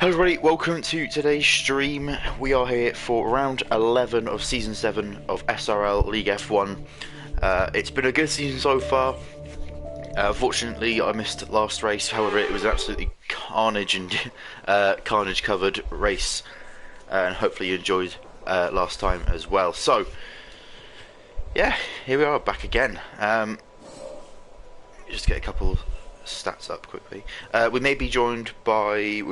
Hello everybody, welcome to today's stream. We are here for round 11 of Season 7 of SRL League F1. It's been a good season so far. Fortunately, I missed last race, however it was an absolutely carnage and carnage covered race. And hopefully you enjoyed last time as well. So, yeah, here we are back again. Just get a couple stats up quickly. We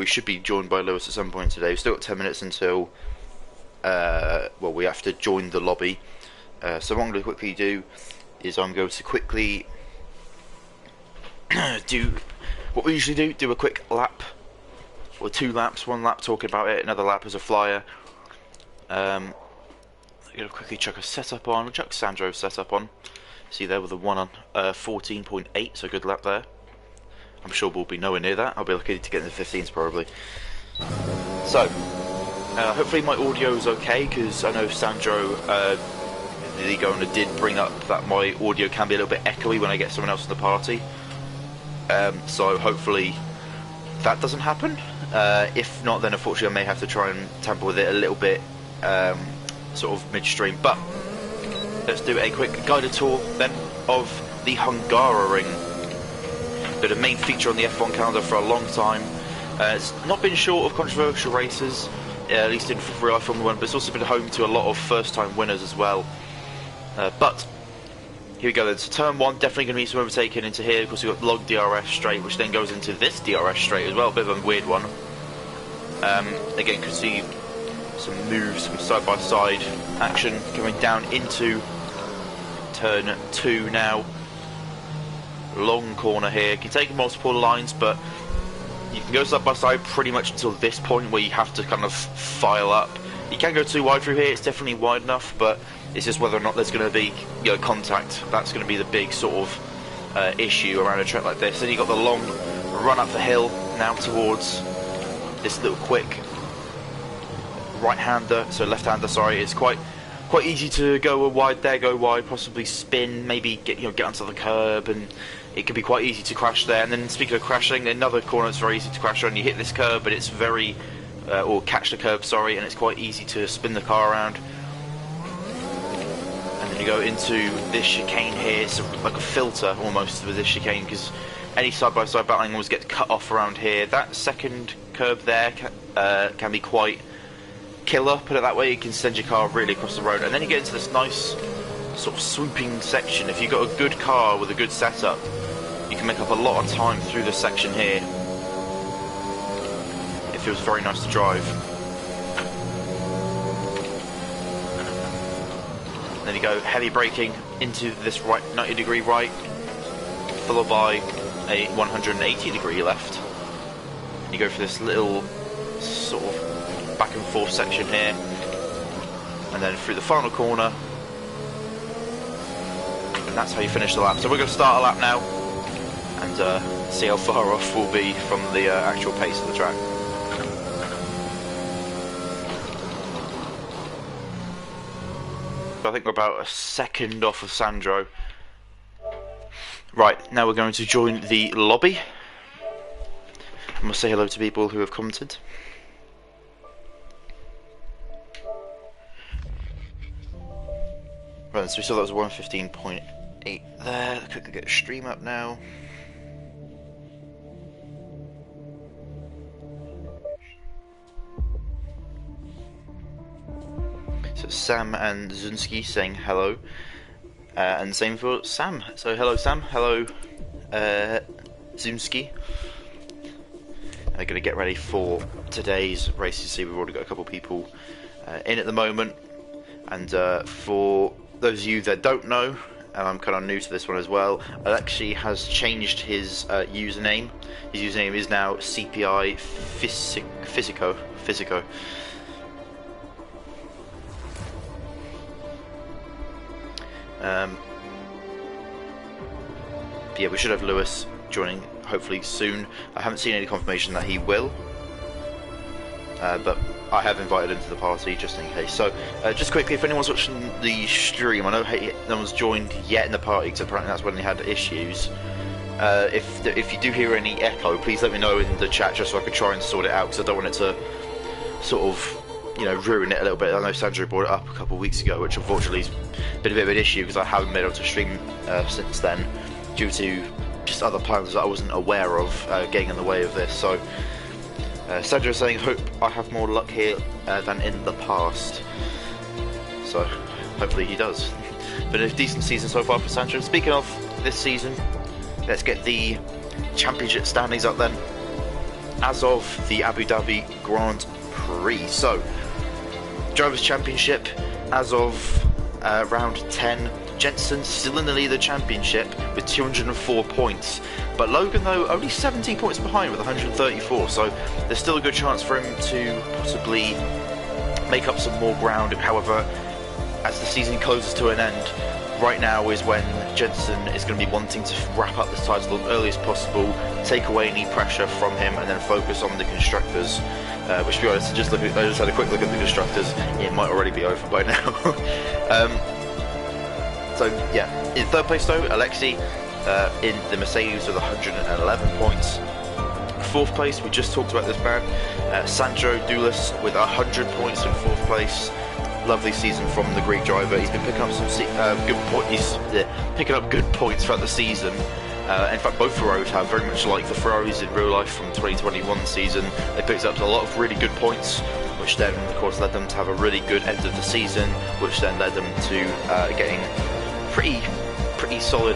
should be joined by Lewis at some point today. We've still got 10 minutes until we have to join the lobby. So what I'm going to quickly do is I'm going to quickly do what we usually do a quick lap, or 2 laps, 1 lap talking about it, another lap as a flyer. I'm going to quickly chuck a setup on, chuck Sandro's setup on. See there with the 1 on 14.8, so good lap there. I'm sure we'll be nowhere near that. I'll be lucky to get in the 15s probably. So, hopefully my audio is okay, because I know Sandro, the league owner, did bring up that my audio can be a little bit echoey when I get someone else in the party. So hopefully that doesn't happen. If not, then unfortunately I may have to try and tamper with it a little bit, sort of midstream. But let's do a quick guided tour then of the Hungaroring. Been a main feature on the F1 calendar for a long time. It's not been short of controversial races, at least in real life Formula 1, but it's also been home to a lot of first-time winners as well. But here we go then. So turn 1, definitely going to be some overtaking into here. Of course, we've got log DRS straight, which then goes into this DRS straight as well. A bit of a weird one. Again, you can see some moves, some side-by-side action coming down into turn 2 now. Long corner here. You can take multiple lines, but you can go side by side pretty much until this point where you have to kind of file up. You can go too wide through here. It's definitely wide enough, but it's just whether or not there's going to be, you know, contact. That's going to be the big sort of issue around a track like this. Then you've got the long run up the hill now towards this little quick right-hander, so left-hander, sorry. It's quite easy to go wide there, go wide, possibly spin, maybe get onto the curb, and it can be quite easy to crash there. And then speaking of crashing, another corner that's very easy to crash on. You hit this curb, but it's very, or catch the curb, sorry, and it's quite easy to spin the car around. And then you go into this chicane here. It's like a filter almost with this chicane, because any side-by-side battling always gets cut off around here. That second curb there can be quite killer, put it that way. You can send your car really across the road, and then you get into this nice sort of swooping section. If you've got a good car with a good setup, you can make up a lot of time through this section here. It feels very nice to drive. And then you go heavy braking into this right 90-degree right, followed by a 180-degree left. And you go for this little sort of back and forth section here, and then through the final corner, and that's how you finish the lap. So we're going to start a lap now and see how far off we'll be from the actual pace of the track. I think we're about a second off of Sandro. Right, now we're going to join the lobby, and we'll say hello to people who have commented. Right, so we saw that was 115.8 there. Quickly get the stream up now. So Sam and Zunski saying hello, and same for Sam. So hello Sam, hello Zunski. They're going to get ready for today's race. You see, we've already got a couple of people in at the moment, and for those of you that don't know, and I'm kind of new to this one as well, Alexi has changed his username. His username is now CPI Physico. Yeah, we should have Lewis joining hopefully soon. I haven't seen any confirmation that he will, but I have invited him to the party just in case. So just quickly, if anyone's watching the stream, I know no one's joined yet in the party because apparently that's when they had issues. If you do hear any echo, please let me know in the chat just so I can try and sort it out, because I don't want it to sort of, you know, ruin it a little bit. I know Sandro brought it up a couple of weeks ago, which unfortunately has been a bit of an issue because I haven't been able to stream since then due to just other plans that I wasn't aware of getting in the way of this. So Sandro is saying, hope I have more luck here than in the past. So hopefully he does. But a decent season so far for Sandro. Speaking of this season, let's get the championship standings up then. As of the Abu Dhabi Grand Prix. So, Drivers' Championship, as of round 10, Jensen still in the lead of the championship with 204 points. But Logan, though, only 17 points behind with 134. So, there's still a good chance for him to possibly make up some more ground. However, as the season closes to an end, right now is when Jensen is going to be wanting to wrap up this title as early as possible, take away any pressure from him, and then focus on the constructors. Which, to be honest, I just had a quick look at the constructors. It might already be over by now. So yeah, in third place though, Alexei in the Mercedes with 111 points. Fourth place, we just talked about this man, Sandro Doulis with 100 points in fourth place. Lovely season from the Greek driver. He's been picking up some good points. He's picking up good points throughout the season. In fact, both Ferraris have, very much like the Ferraris in real life from 2021 season. They picked up a lot of really good points, which then, of course, led them to have a really good end of the season, which then led them to getting pretty solid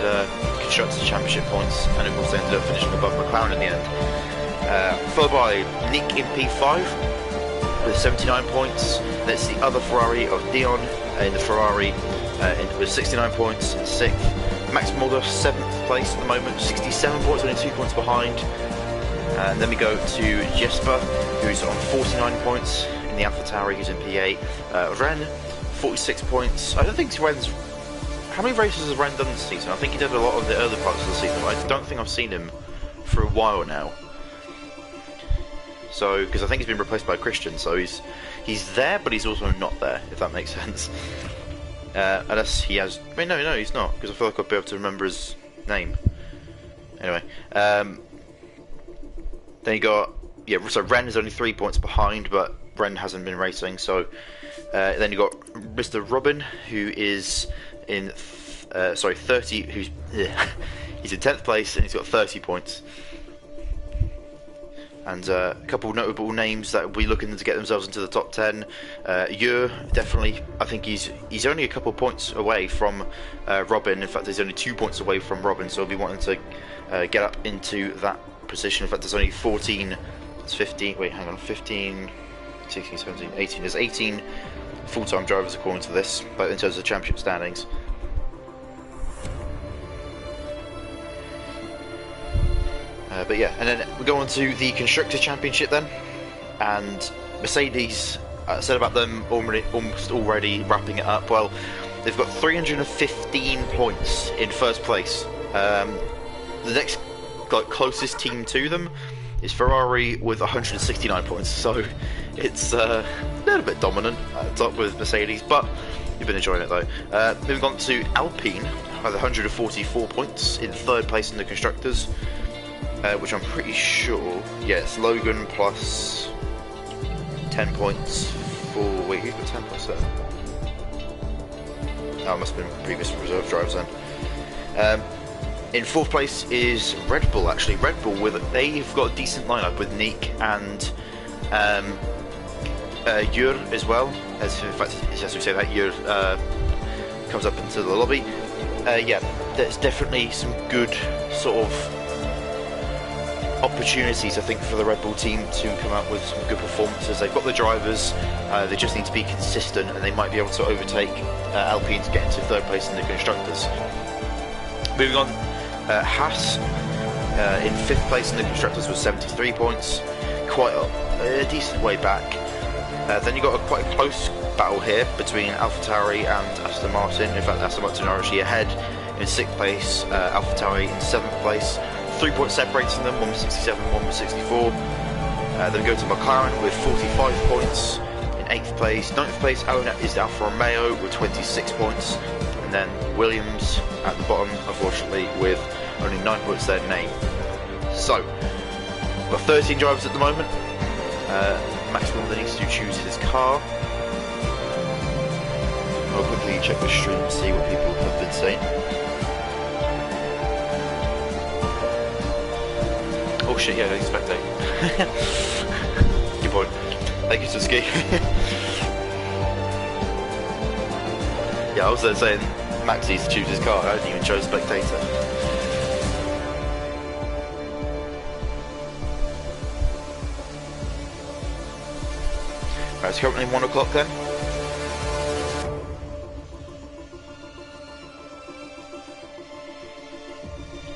Constructor Championship points, and of course they ended up finishing above McLaren in the end. Followed by Nick in P5 with 79 points. That's the other Ferrari of Dion in the Ferrari with 69 points in 6th. Max Mulder, 7th place at the moment, 67 points, only 2 points behind. And then we go to Jesper, who's on 49 points in the AlphaTauri, who's in P8. Ren, 46 points. I don't think Ren's... How many races has Ren done this season? I think he did a lot of the early parts of the season, but I don't think I've seen him for a while now. So, because I think he's been replaced by Christian, so he's there, but he's also not there, if that makes sense. Unless he has... Wait, no, he's not, because I feel like I'll be able to remember his name. Anyway, then you got... Yeah, so Ren is only 3 points behind, but Ren hasn't been racing, so... then you got Mr. Robin, who is in... 30... Who's... he's in 10th place, and he's got 30 points. And a couple of notable names that will be looking to get themselves into the top 10. Ur, definitely. I think he's only a couple of points away from Robin. In fact, he's only 2 points away from Robin, so he'll be wanting to get up into that position. In fact, there's only 14... It's 15... Wait, hang on. 15... 16, 17, 18. There's 18 full-time drivers according to this, but in terms of championship standings. But yeah, and then we go on to the Constructor Championship then, and Mercedes, said about them almost already wrapping it up. Well, they've got 315 points in first place. The next closest team to them is Ferrari with 169 points, so it's a little bit dominant at top with Mercedes, but you've been enjoying it though. Moving on to Alpine with 144 points in third place in the Constructors. Which I'm pretty sure, yeah, it's Logan plus 10 points for... Wait, who's got 10 points there? Oh, it must have been previous reserve drivers then. In fourth place is Red Bull, actually. Red Bull, they've got a decent lineup with Nick and Ur as well. As in fact, as we say that, Ur comes up into the lobby. Yeah, there's definitely some good sort of opportunities, I think, for the Red Bull team to come out with some good performances. They've got the drivers, they just need to be consistent, and they might be able to overtake Alpine to get into third place in the Constructors. Moving on, Haas in fifth place in the Constructors with 73 points, quite a decent way back. Then you've got quite a close battle here between AlphaTauri and Aston Martin. In fact, Aston Martin are actually ahead in sixth place, AlphaTauri in seventh place. 3 points separating them, one with 67, one with 64. Then we go to McLaren with 45 points in 8th place. 9th place is Alfa Romeo with 26 points. And then Williams at the bottom, unfortunately, with only 9 points to their name. So, we've got 13 drivers at the moment. Maximum that needs to choose his car. I'll quickly check the stream and see what people have been saying. Oh shit, yeah, don't spectate. Good point. Thank you, Suski. Yeah, I was there saying Max needs to choose his car. I didn't even choose spectator. Right, it's currently 1 o'clock then.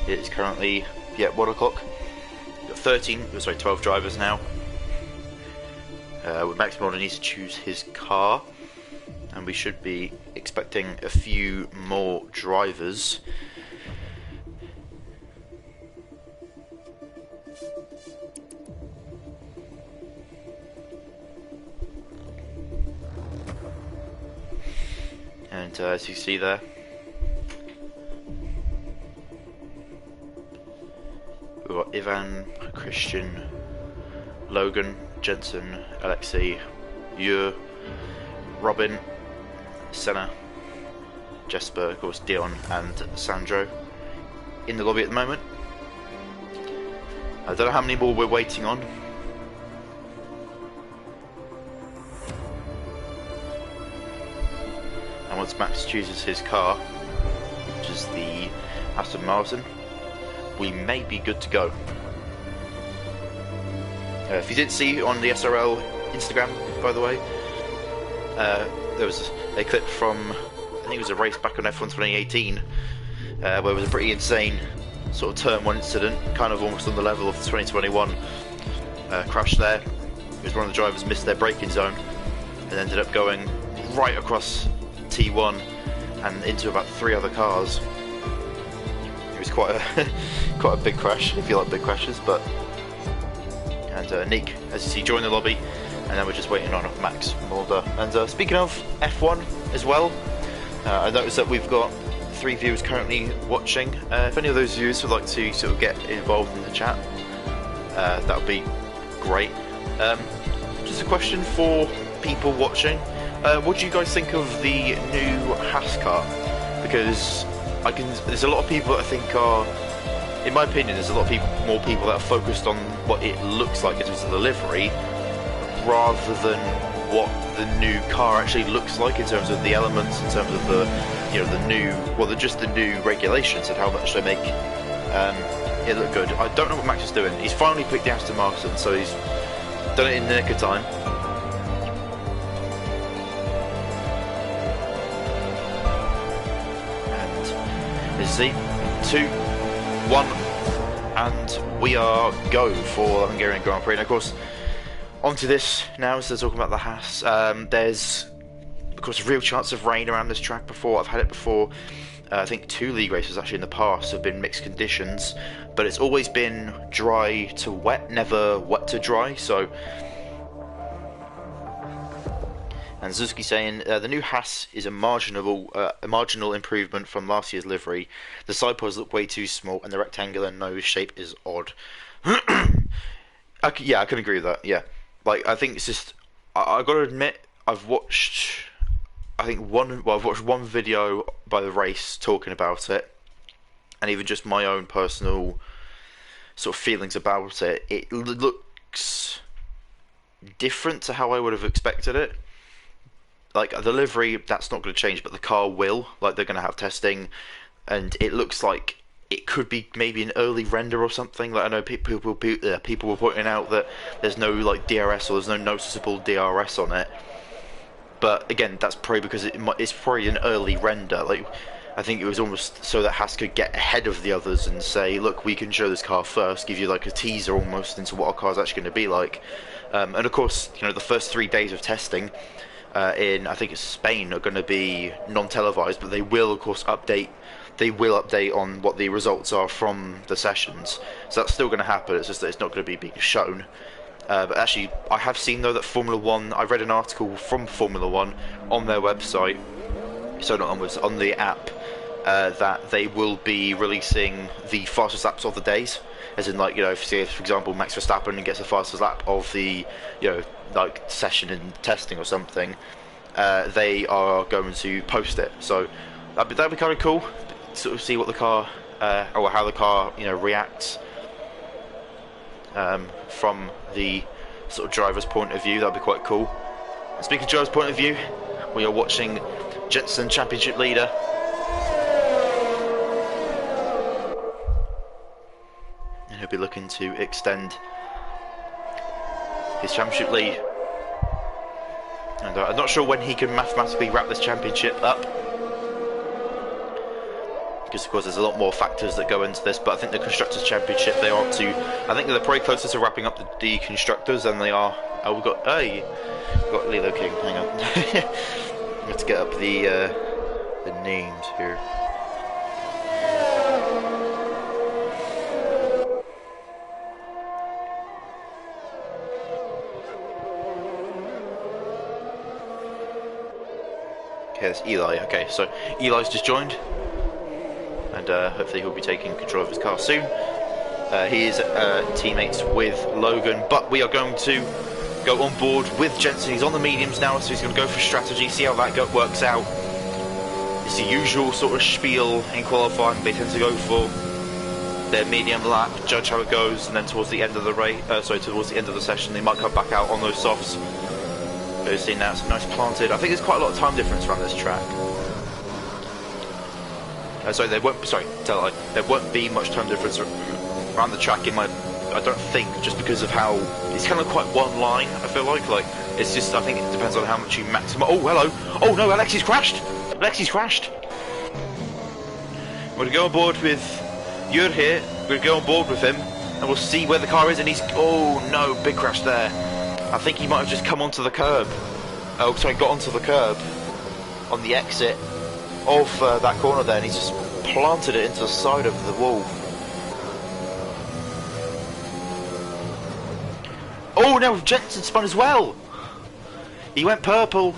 It's currently, 1 o'clock. We've got 12 drivers now. With Max Mulder needs to choose his car, and we should be expecting a few more drivers. And as you see there, we've got Ivan, Christian, Logan, Jensen, Alexei, Ur, Robin, Senna, Jesper, of course Dion and Sandro in the lobby at the moment. I don't know how many more we're waiting on. And once Max chooses his car, which is the Aston Martin, we may be good to go. If you didn't see on the SRL Instagram, by the way, there was a clip from, I think it was a race back on F1 2018, where it was a pretty insane sort of turn 1 incident, kind of almost on the level of the 2021 crash there. It was one of the drivers missed their braking zone and ended up going right across T1 and into about 3 other cars. It was quite a big crash, if you like big crashes, but. And Nick, as you see, joined the lobby, and then we're just waiting on Max Mulder. And speaking of F1 as well, I noticed that we've got 3 viewers currently watching. If any of those viewers would like to sort of get involved in the chat, that would be great. Just a question for people watching: what do you guys think of the new Haas car? Because there's a lot of people that I think are. In my opinion, there's a lot of more people that are focused on what it looks like in terms of the livery, rather than what the new car actually looks like in terms of the elements, in terms of just the new regulations and how much they make it look good. I don't know what Max is doing. He's finally picked the Aston Martin, so he's done it in the nick of time. And let's see, 2, 1, and we are go for the Hungarian Grand Prix. And of course, onto this now, so talking about the Haas. There's, of course, a real chance of rain around this track before. I've had it before. I think 2 league races actually in the past have been mixed conditions, but it's always been dry to wet, never wet to dry. So, and Zuski saying the new Haas is a marginal improvement from last year's livery. The side pods look way too small, and the rectangular nose shape is odd. Yeah, I can agree with that. Yeah, like I think it's just I got to admit I've watched one video by the race talking about it, and even just my own personal sort of feelings about it. It looks different to how I would have expected it. Like the livery, that's not going to change, but the car will. Like they're going to have testing, and it looks like it could be maybe an early render or something. Like I know people were pointing out that there's no like DRS or there's no noticeable DRS on it. But again, that's probably because it's probably an early render. Like I think it was almost so that Haas could get ahead of the others and say, look, we can show this car first, give you like a teaser almost into what our car's actually going to be like. And of course, you know, the first 3 days of testing in, I think it's Spain, are going to be non-televised, but they will of course update. They will update on what the results are from the sessions. So that's still going to happen. It's just that it's not going to be being shown. But actually, I have seen though that Formula One. I read an article from Formula One on their website. So not on the app, that they will be releasing the fastest laps of the days. As in, like, you know, if, say, for example, Max Verstappen gets the fastest lap of the, you know, like, session in testing or something, they are going to post it. So that'd be kind of cool. Sort of see what the car, or how the car, you know, reacts from the sort of driver's point of view. That'd be quite cool. And speaking of driver's point of view, we are watching Jensen Championship leader. And he'll be looking to extend his championship lead. And I'm not sure when he can mathematically wrap this championship up, because of course there's a lot more factors that go into this. But I think the Constructors Championship, they are I think they're probably closer to wrapping up the Constructors than they are. Oh, we've got Lilo King. Hang on, let's get up the names here. Okay, that's Eli. Okay, so Eli's just joined, and hopefully he'll be taking control of his car soon. He is teammates with Logan, but we are going to go on board with Jensen. He's on the mediums now, so he's going to go for strategy, see how that works out. It's the usual sort of spiel in qualifying. They tend to go for their medium lap, judge how it goes, and then towards the end of the towards the end of the session, they might come back out on those softs. We've seen that, it's nice planted. I think there's quite a lot of time difference around this track. There won't be much time difference around the track I don't think, just because of how it's kind of quite one line. I feel like it's just, I think it depends on how much you maximize. Oh, hello! Oh no, Alexi's crashed. We're gonna go on board with Jur here. We're gonna go on board with him, and we'll see where the car is. And oh no, big crash there. I think he might have just come onto the curb. Oh, sorry, got onto the curb on the exit of that corner there, and he's just planted it into the side of the wall. Oh no, Jensen spun as well. He went purple,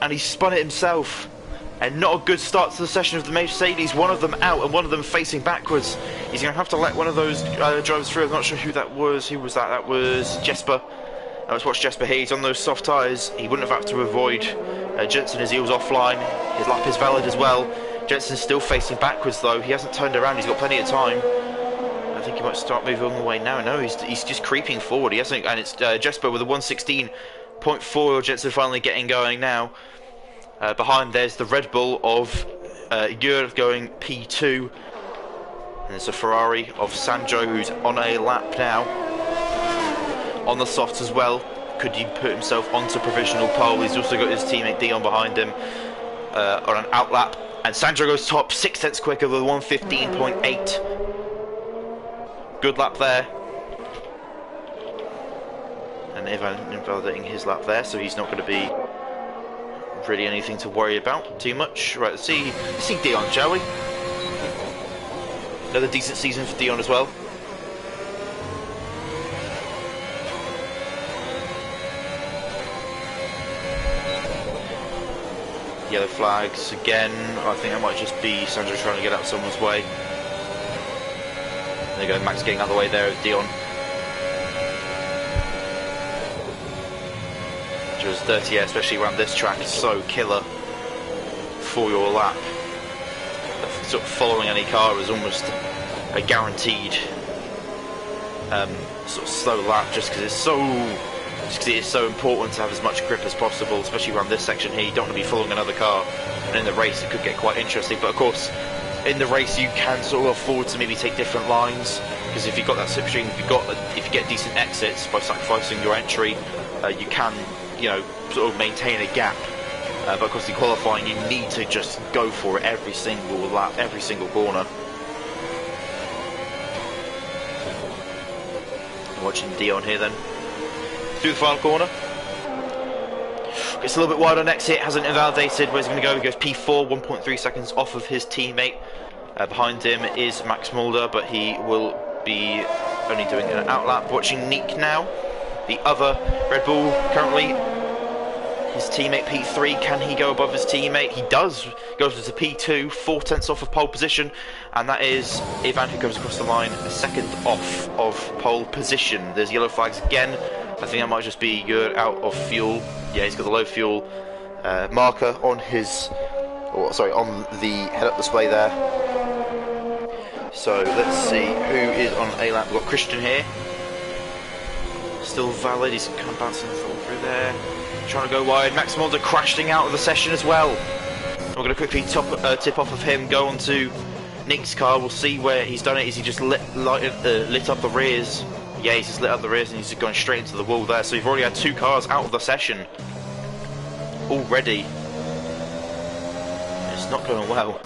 and he spun it himself. And not a good start to the session of the Mercedes. One of them out and one of them facing backwards. He's going to have to let one of those drivers through. I'm not sure who that was. Who was that? That was Jesper. Let's watch Jesper here. He's on those soft tyres. He wouldn't have had to avoid Jensen as he was offline. His lap is valid as well. Jensen's still facing backwards though. He hasn't turned around. He's got plenty of time. I think he might start moving on the way now. No, he's just creeping forward. He hasn't, and it's Jesper with a 1:16.4. Jensen finally getting going now. Behind there's the Red Bull of Jur going P2, and there's a Ferrari of Sandro who's on a lap now on the softs as well. Could he put himself onto provisional pole? He's also got his teammate Dion behind him on an out lap, and Sandro goes top 6 tenths quicker with a 1:15.8. Good lap there, and invalidating his lap there, so he's not going to be really anything to worry about too much. Right, let's see Dion, shall we? Another decent season for Dion as well. Yellow flags again. I think that might just be Sandro trying to get out of someone's way. There you go, Max getting out of the way there of Dion. Just 30, yeah, especially around this track, is so killer for your lap. Sort of following any car is almost a guaranteed sort of slow lap, just because it is so important to have as much grip as possible, especially around this section here. You don't want to be following another car, and in the race it could get quite interesting. But of course, in the race you can sort of afford to maybe take different lines, because if you've got that slipstream, if you get decent exits by sacrificing your entry, you can, you know, sort of maintain a gap. But of course in qualifying you need to just go for it every single lap, every single corner. Watching Dion here then through the final corner. Gets a little bit wide on exit, hasn't invalidated. Where's he going to go? He goes P4, 1.3 seconds off of his teammate. Behind him is Max Mulder, but he will be only doing an outlap. Watching Nick now, the other Red Bull currently. his teammate P3. Can he go above his teammate? He does. Goes to P2, 4 tenths off of pole position, and that is Ivan who goes across the line, a second off of pole position. There's yellow flags again. I think that might just be good out of fuel. Yeah, he's got the low fuel marker on his, on the head-up display there. So let's see who is on A lap. We've got Christian here. Still valid, he's kind of bouncing through there. Trying to go wide. Max Molder crashing out of the session as well. We're going to quickly tip off of him, go on to Nick's car. We'll see where he's done it. Is he just lit up the rears? Yeah, he's just lit up the rears and he's just going straight into the wall there. So we've already had 2 cars out of the session already. It's not going well.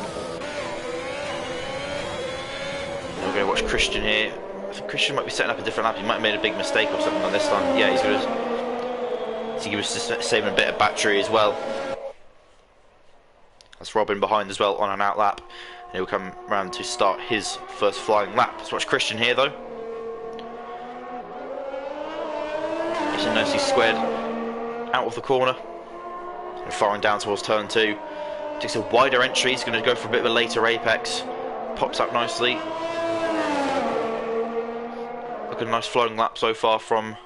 We're going to watch Christian here. I think Christian might be setting up a different lap. He might have made a big mistake or something on this time. Yeah, he's going to. I think he was just saving a bit of battery as well. That's Robin behind as well on an out lap. And he'll come round to start his first flying lap. Let's watch Christian here though. As you notice, he's squared out of the corner and firing down towards turn 2. Takes a wider entry. He's going to go for a bit of a later apex. Pops up nicely. Look at a nice flowing lap so far from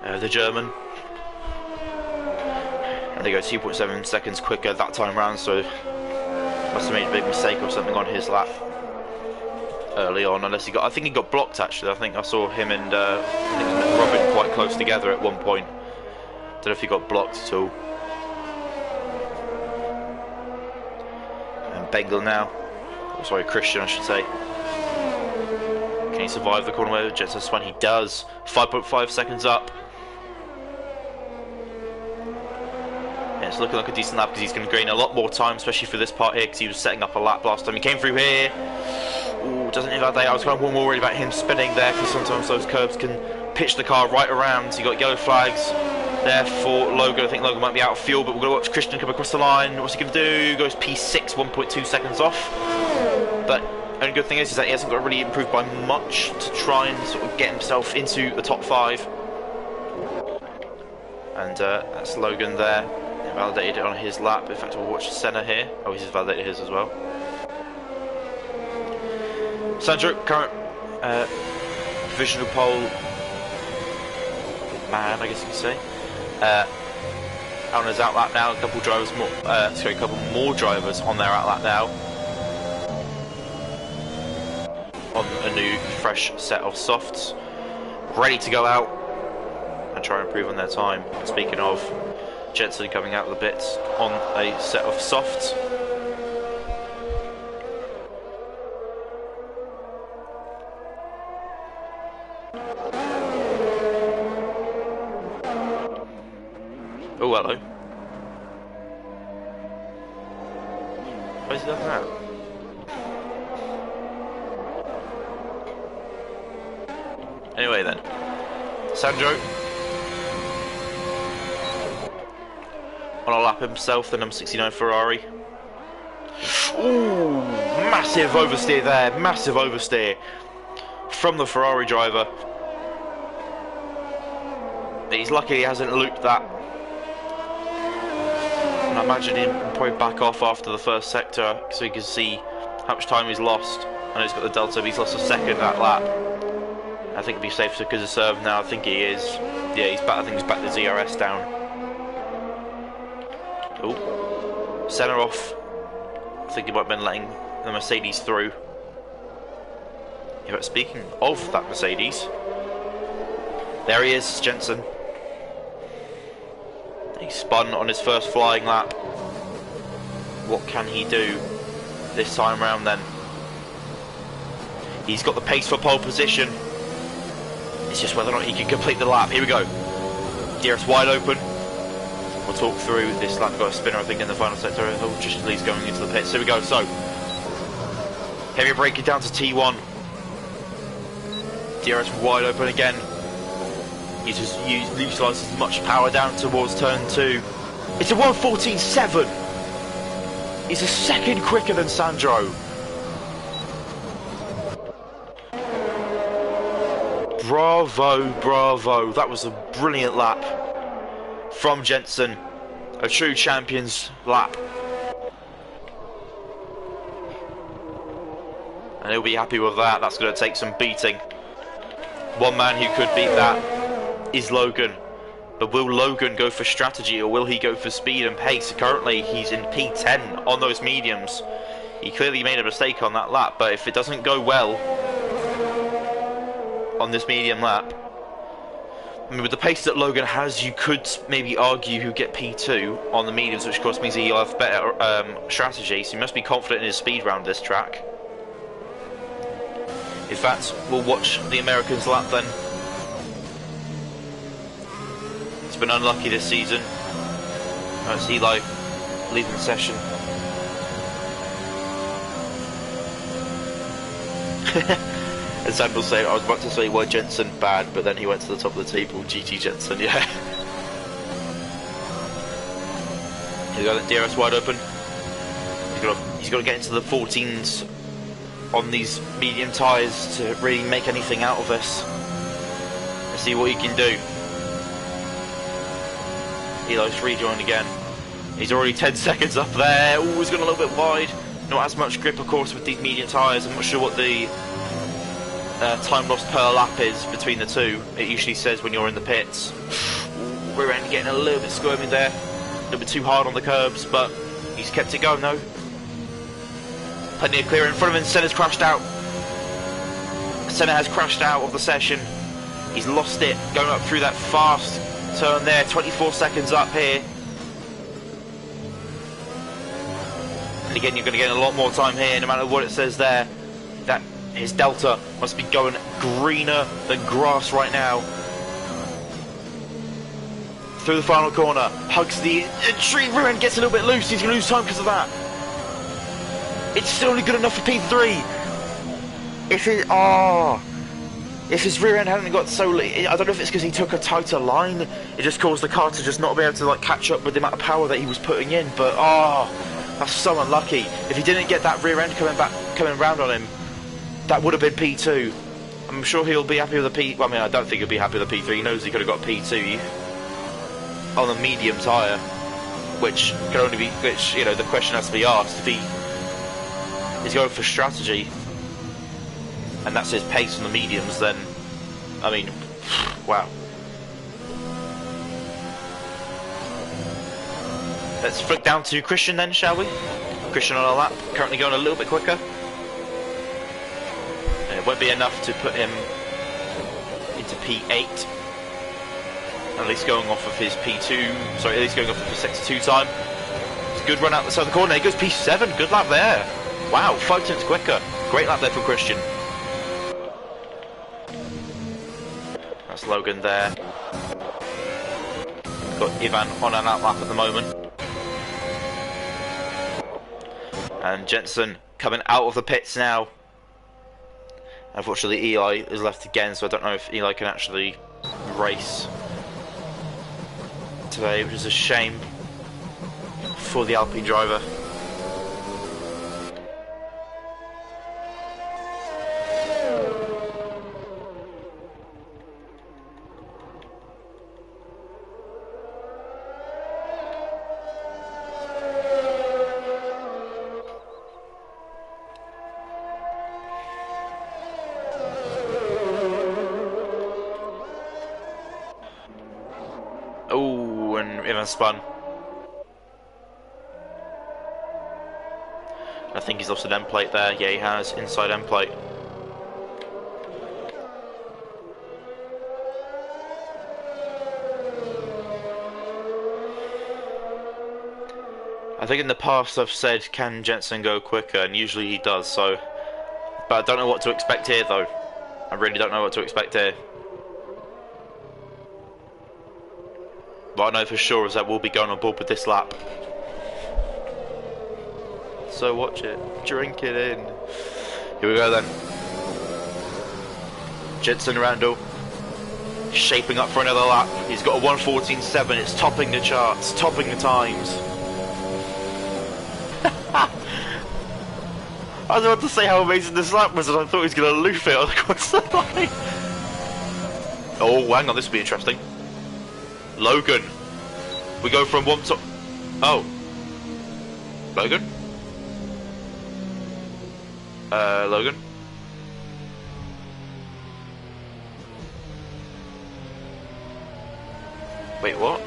the German. And they go 2.7 seconds quicker that time round, so must have made a big mistake or something on his lap early on. Unless he got, I think he got blocked actually. I think I saw him and Robin quite close together at one point. Don't know if he got blocked at all. And Bengal now. Oh, sorry, Christian, I should say. Can he survive the corner where Jetson spun? He does. 5.5 seconds up. Yeah, it's looking like a decent lap because he's going to gain a lot more time, especially for this part here, because he was setting up a lap last time. He came through here. Ooh, doesn't invalidate. I was kind of more worried about him spinning there because sometimes those curbs can pitch the car right around. So you got yellow flags there for Logan. I think Logan might be out of fuel, but we're going to watch Christian come across the line. What's he going to do? Goes P6, 1.2 seconds off. But only good thing is that he hasn't got to really improve by much to try and sort of get himself into the top 5. And that's Logan there. He validated it on his lap. In fact, we'll watch Senna here. Oh, he's validated his as well. Sandro, current provisional pole man, I guess you could say. On his out lap now. A couple drivers more. A couple more drivers on their out lap now. On a new fresh set of softs, ready to go out and try and improve on their time. Speaking of, Jensen coming out of the bits on a set of softs. Oh, hello. Where's he done that? Anyway then, Sandro on a lap himself, the number 69 Ferrari. Ooh, massive oversteer there, massive oversteer from the Ferrari driver. He's lucky he hasn't looped that. And I imagine him probably back off after the first sector so he can see how much time he's lost. I know he's got the delta, but he's lost a second that lap. I think it'd be safe because of serve now. I think he is. Yeah, he's back. I think he's back the ZRS down. Oh, Senna off. I think he might have been letting the Mercedes through. Yeah, but speaking of that Mercedes, there he is, Jensen. He spun on his first flying lap. What can he do this time round then? He's got the pace for pole position. It's just whether or not he can complete the lap. Here we go. DRS wide open. We'll talk through this lap. We've got a spinner, I think, in the final sector. Oh, just at least going into the pits. Here we go. So, heavy braking down to T1. DRS wide open again. He just utilises as much power down towards turn 2. It's a 1:14.7. He's a second quicker than Sandro. Bravo, bravo. That was a brilliant lap from Jensen. A true champion's lap. And he'll be happy with that. That's going to take some beating. One man who could beat that is Logan. But will Logan go for strategy or will he go for speed and pace? Currently he's in P10 on those mediums. He clearly made a mistake on that lap, but if it doesn't go well on this medium lap, I mean, with the pace that Logan has, you could maybe argue he'll get P2 on the mediums, which of course means he'll have better strategy, so he must be confident in his speed around this track. In fact, we'll watch the Americans lap then. It's been unlucky this season. That's Eli leaving the session. As Sam will say, I was about to say, well, Jensen bad, but then he went to the top of the table. GT Jensen, yeah. He's got the DRS wide open. He's got to get into the 14s on these medium tyres to really make anything out of this. Let's see what he can do. Eli's rejoined again. He's already 10 seconds up there. Ooh, he's gone a little bit wide. Not as much grip, of course, with these medium tyres. I'm not sure what the time lost per lap is between the two. It usually says when you're in the pits. Ooh, rear end getting a little bit squirmy there. A little bit too hard on the curbs, but he's kept it going though. Plenty of clear in front of him. Senna's crashed out. Senna has crashed out of the session. He's lost it going up through that fast turn there. 24 seconds up here. And again, you're going to get a lot more time here, no matter what it says there. That his delta must be going greener than grass right now. Through the final corner, hugs the entry, rear end gets a little bit loose. He's going to lose time because of that. It's still only good enough for P3. If his rear end hadn't got so, I don't know if it's because he took a tighter line. It just caused the car to just not be able to like catch up with the amount of power that he was putting in. But that's so unlucky. If he didn't get that rear end coming round on him, that would have been P2. I'm sure he'll be happy with the P. Well, I mean, I don't think he'll be happy with the P3. He knows he could have got P2 on the medium tyre, which can only be, you know, the question has to be asked. If he is going for strategy, and that's his pace on the mediums, then, I mean, wow. Let's flick down to Christian then, shall we? Christian on a lap, currently going a little bit quicker. And it won't be enough to put him into P8. At least going off of his P2, sorry, at least going off of his Sector 2 time. It's a good run out the side of the corner, he goes P7, good lap there. Wow, 5 tenths quicker. Great lap there from Christian. That's Logan there. Got Ivan on an outlap at the moment. And Jensen coming out of the pits now. Unfortunately, Eli is left again, so I don't know if Eli can actually race today, which is a shame for the Alpine driver. Oh, and Ivan spun. I think he's lost an end plate there. Yeah, he has. Inside end plate. I think in the past I've said, can Jensen go quicker? And usually he does, so. But I don't know what to expect here, though. I really don't know what to expect here. What I know for sure is that we'll be going on board with this lap. So watch it, drink it in. Here we go then. Jensen Randall shaping up for another lap. He's got a 1:14.7. It's topping the charts, topping the times. I was about to say how amazing this lap was, and I thought he was going to loof it on the corner line. Oh, hang on, this will be interesting. Logan We go from one top. Oh, Logan. Logan. Wait, what?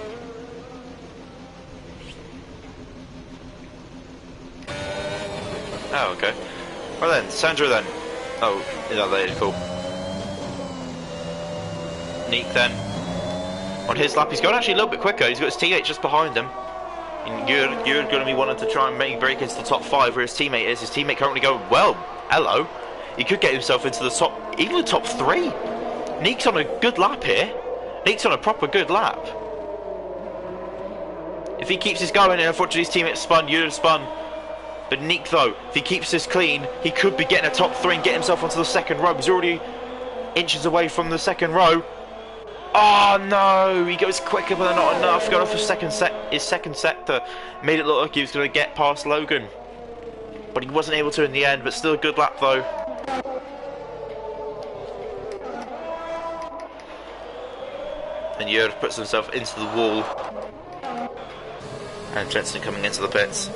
Oh, okay. Well then, Sandra then. Oh, yeah, that is cool. Neek then. On his lap, he's going actually a little bit quicker. He's got his teammate just behind him. And you're going to be wanting to try and make break into the top 5 where his teammate is. His teammate currently going, well, hello. He could get himself into the top, even the top 3. Neek's on a good lap here. Neek's on a proper good lap. If he keeps this going, and unfortunately his teammate spun, you'd have spun. But Neek though, if he keeps this clean, he could be getting a top 3 and get himself onto the second row. He's already inches away from the second row. Oh no, he goes quicker but not enough. Going off his second sector. Made it look like he was going to get past Logan. But he wasn't able to in the end, but still a good lap though. And Jörg puts himself into the wall. And Jensen coming into the pits.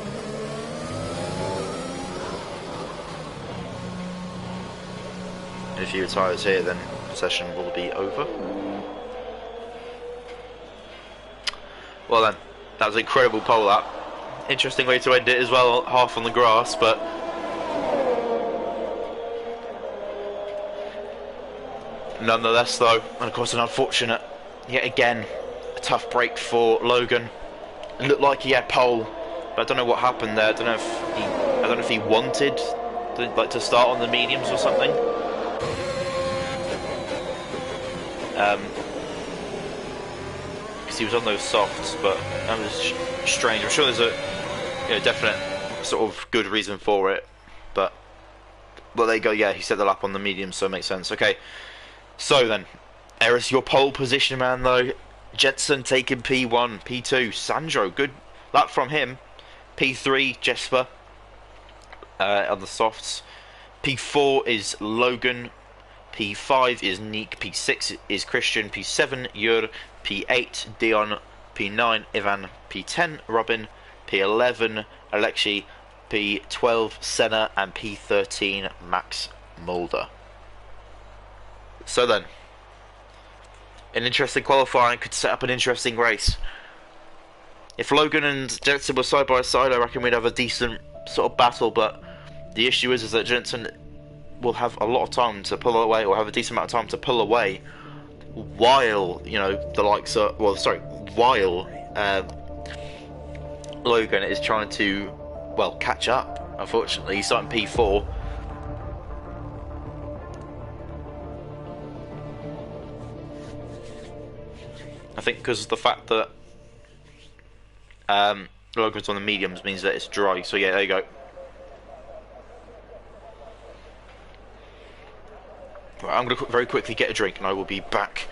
If he retires here, then the session will be over. Well then, that was an incredible pole lap. Interesting way to end it as well, half on the grass, but nonetheless though, and of course an unfortunate, yet again, a tough break for Logan. It looked like he had pole, but I don't know what happened there. I don't know if he wanted to start on the mediums or something. Because he was on those softs, but that was strange. I'm sure there's a definite sort of good reason for it, but well, there you go. Yeah, he set the lap on the mediums, so it makes sense. Okay, so then, Eris, your pole position, man. Though Jensen taking P1, P2, Sandro, good lap from him. P3, Jesper on the softs. P4 is Logan. P5 is Neek, P6 is Christian, P7 Jur, P8 Dion, P9 Ivan, P10 Robin, P11 Alexei, P12 Senna, and P13 Max Mulder. So then, an interesting qualifying could set up an interesting race. If Logan and Jensen were side by side, I reckon we'd have a decent sort of battle, but the issue is that Jensen will have a lot of time to pull away, or have a decent amount of time to pull away, while the likes of while Logan is trying to catch up. Unfortunately, he's starting P4. I think because of the fact that Logan's on the mediums means that it's dry. So yeah, there you go. Right, I'm going to very quickly get a drink and I will be back.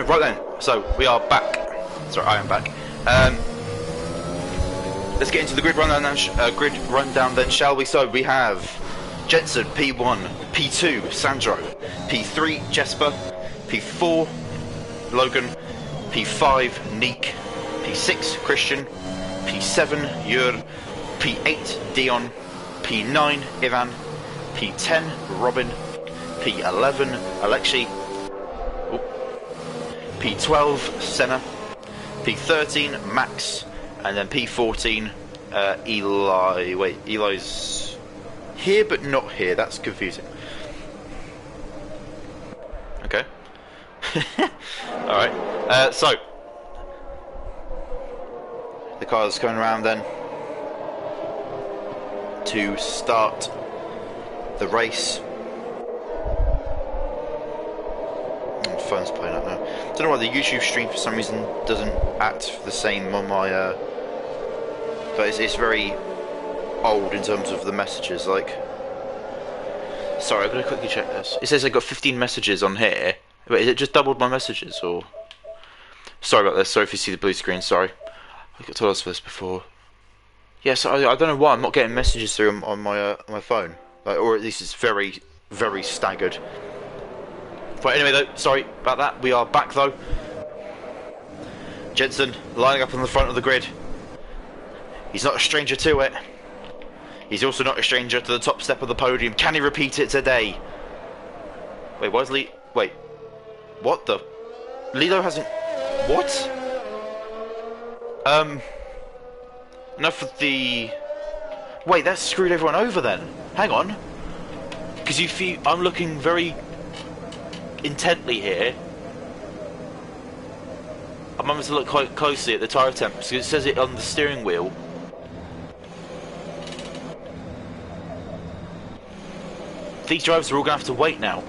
Right then, so we are back. Sorry, I am back. Let's get into the grid rundown then, shall we? So we have Jensen P1, P2 Sandro, P3 Jesper, P4 Logan, P5 Neek, P6 Christian, P7, Yur. P8, Dion. P9, Ivan. P10, Robin. P11, Alexei. P12, Senna. P13, Max. And then P14, Eli. Wait, Eli's here but not here. That's confusing. Okay. Alright. So the car's coming around then to start the race. The phone's playing up now. Don't know why the YouTube stream for some reason doesn't act the same on my but it's very old in terms of the messages. Like, sorry, I'm gonna quickly check this. It says I got 15 messages on here. Wait, is it just doubled my messages, or? Sorry about this. Sorry if you see the blue screen. Sorry, I got told us for this before. Yes, I don't know why I'm not getting messages through on my phone, like, or at least it's very, very staggered. But anyway, though, sorry about that. We are back though. Jensen lining up on the front of the grid. He's not a stranger to it. He's also not a stranger to the top step of the podium. Can he repeat it today? Wait, why is Lee? Wait, what the? Lilo hasn't. What? Enough of the. Wait, that screwed everyone over then. Hang on, because you feel I'm looking very intently here. I'm having to look quite closely at the tyre temps because it says it on the steering wheel. These drivers are all going to have to wait now.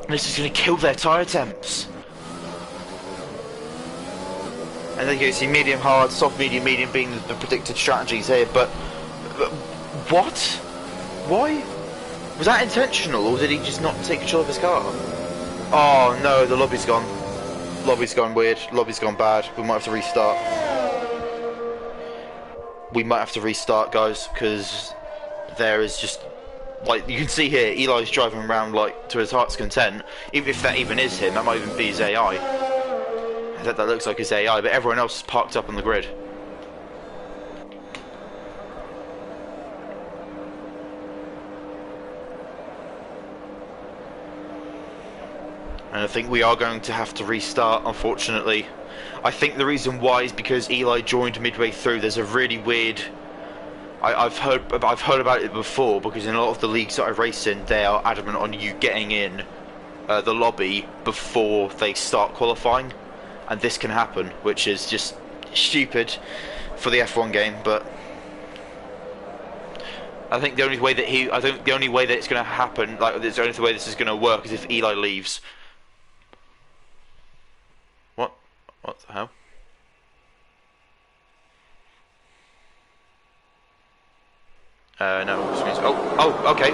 This is going to kill their tyre temps. And then you see medium, hard, soft, medium, medium being the predicted strategies here, but what? Why? Was that intentional, or did he just not take control of his car? Oh no, the lobby's gone. Lobby's gone weird, lobby's gone bad. We might have to restart. We might have to restart, guys, because there is just, like, you can see here, Eli's driving around, like, to his heart's content. Even if that even is him, that might even be his AI. That looks like his AI, but everyone else is parked up on the grid. And I think we are going to have to restart, unfortunately. I think the reason why is because Eli joined midway through. There's a really weird. I've heard about it before, because in a lot of the leagues that I race in, they are adamant on you getting in the lobby before they start qualifying, and this can happen, which is just stupid for the F1 game. But I think the only way that it's going to happen, like the only way this is going to work, is if Eli leaves. What the hell? No. Oh, okay.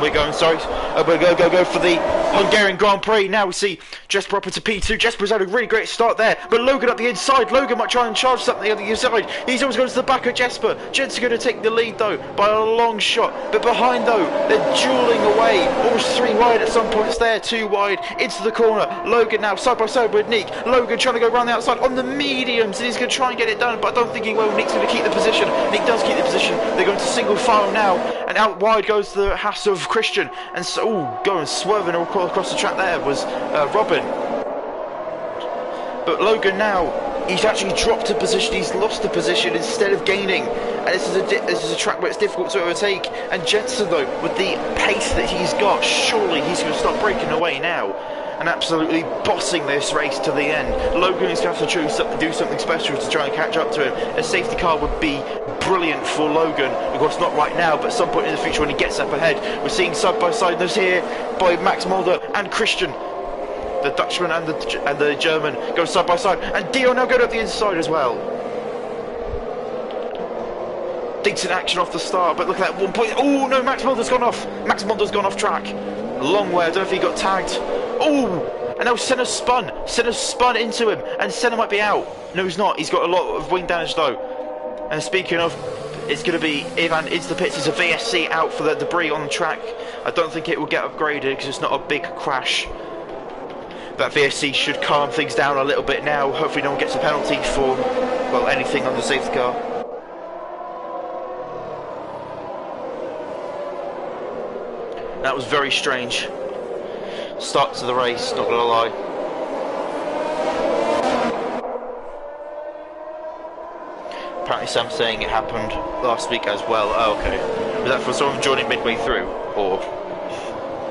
We're going. Sorry. We're going to go for the Hungarian Grand Prix. Now we see Jesper up into P2. Jesper's had a really great start there, but Logan up the inside. Logan might try and charge something on the inside. He's always going to the back of Jesper. Jensen's going to take the lead though by a long shot. But behind though, they're dueling away. Almost 3 wide at some points there. 2 wide into the corner. Logan now side by side with Nick. Logan trying to go around the outside on the mediums, and he's going to try and get it done, but I don't think he will. Nick's going to keep the position. Nick does keep the position. They're going to single file now, and out wide goes the Haas of Christian, and so going swerving across the track there was Robin. But Logan now, he's actually dropped a position. He's lost a position instead of gaining, and this is a track where it's difficult to overtake. And Jensen though, with the pace that he's got, surely he's going to start breaking away now and absolutely bossing this race to the end. Logan is going to have to do something special to try and catch up to him. A safety car would be brilliant for Logan. Of course, not right now, but at some point in the future when he gets up ahead. We're seeing side by side those here by Max Mulder and Christian, the Dutchman and the German, go side by side, and Dio now going up the inside as well. Decent action off the start, but look at that 1 point. Oh no, Max Mulder's gone off. Max Mulder's gone off track. A long way. I don't know if he got tagged. Oh, and now Senna spun into him, and Senna might be out. No, he's not. He's got a lot of wing damage though. And speaking of, it's going to be Ivan into the pits. There's a VSC out for the debris on the track. I don't think it will get upgraded because it's not a big crash. That VSC should calm things down a little bit now. Hopefully no one gets a penalty for, well, anything on the safety car. That was very strange. Start to the race, not gonna lie. Apparently Sam's saying it happened last week as well. Oh, okay. Was that for someone joining midway through? Or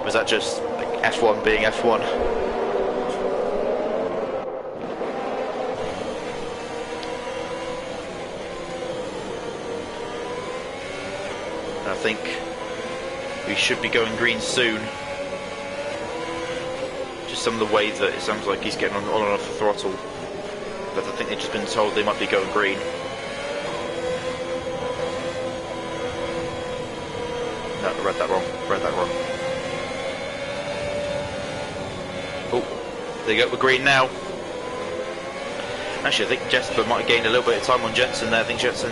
was that just like F1 being F1? I think we should be going green soon. Just some of the way that it sounds like he's getting on and off the throttle. But I think they've just been told they might be going green. No, I read that wrong. Oh, they go with green now. Actually, I think Jesper might have gained a little bit of time on Jensen there. I think Jensen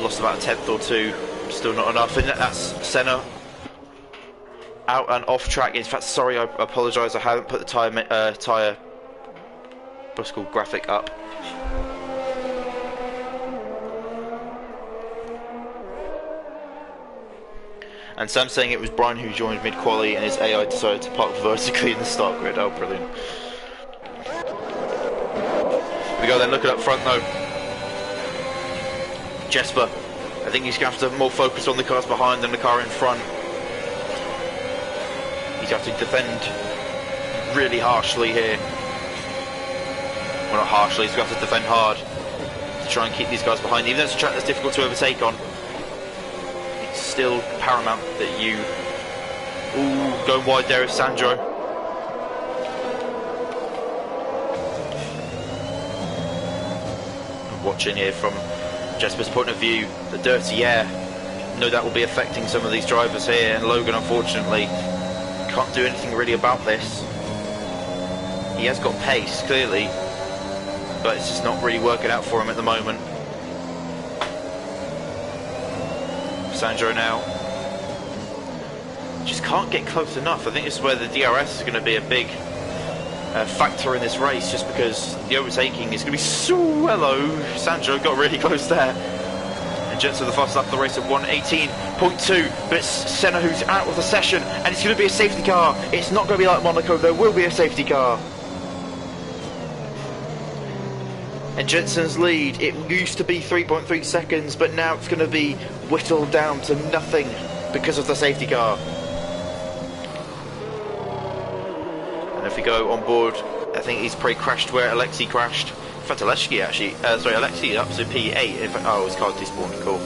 lost about a tenth or two. Still not enough. And that's Senna out and off track. In fact, sorry, I apologise. I haven't put the tyre what's called graphic up. And Sam's saying it was Brian who joined mid-quali and his AI decided to park vertically in the start grid. Oh, brilliant. We go then, looking up front though. Jesper, I think he's going to have to more focus on the cars behind than the car in front. He's going to have to defend really harshly here. Well, not harshly, he's going to have to defend hard to try and keep these guys behind. Even though it's a track that's difficult to overtake on, it's still paramount that you... Ooh, going wide there is Sandro. Watching here from Jesper's point of view, the dirty air, no doubt will be affecting some of these drivers here, and Logan unfortunately can't do anything really about this. He has got pace, clearly, but it's just not really working out for him at the moment. Sandro now just can't get close enough. I think this is where the DRS is going to be a big factor in this race, just because the overtaking is going to be so hello. Sandro got really close there, and Jensen the fastest lap of the race at 1:18.2, but it's Senna who's out of the session, and it's going to be a safety car. It's not going to be like Monaco, there will be a safety car. And Jensen's lead, it used to be 3.3 seconds, but now it's going to be whittled down to nothing because of the safety car. And if we go on board, I think he's probably crashed where Alexei crashed. In fact, Alexei actually, sorry, Alexei up to P8. In fact, oh, his car despawned. Cool.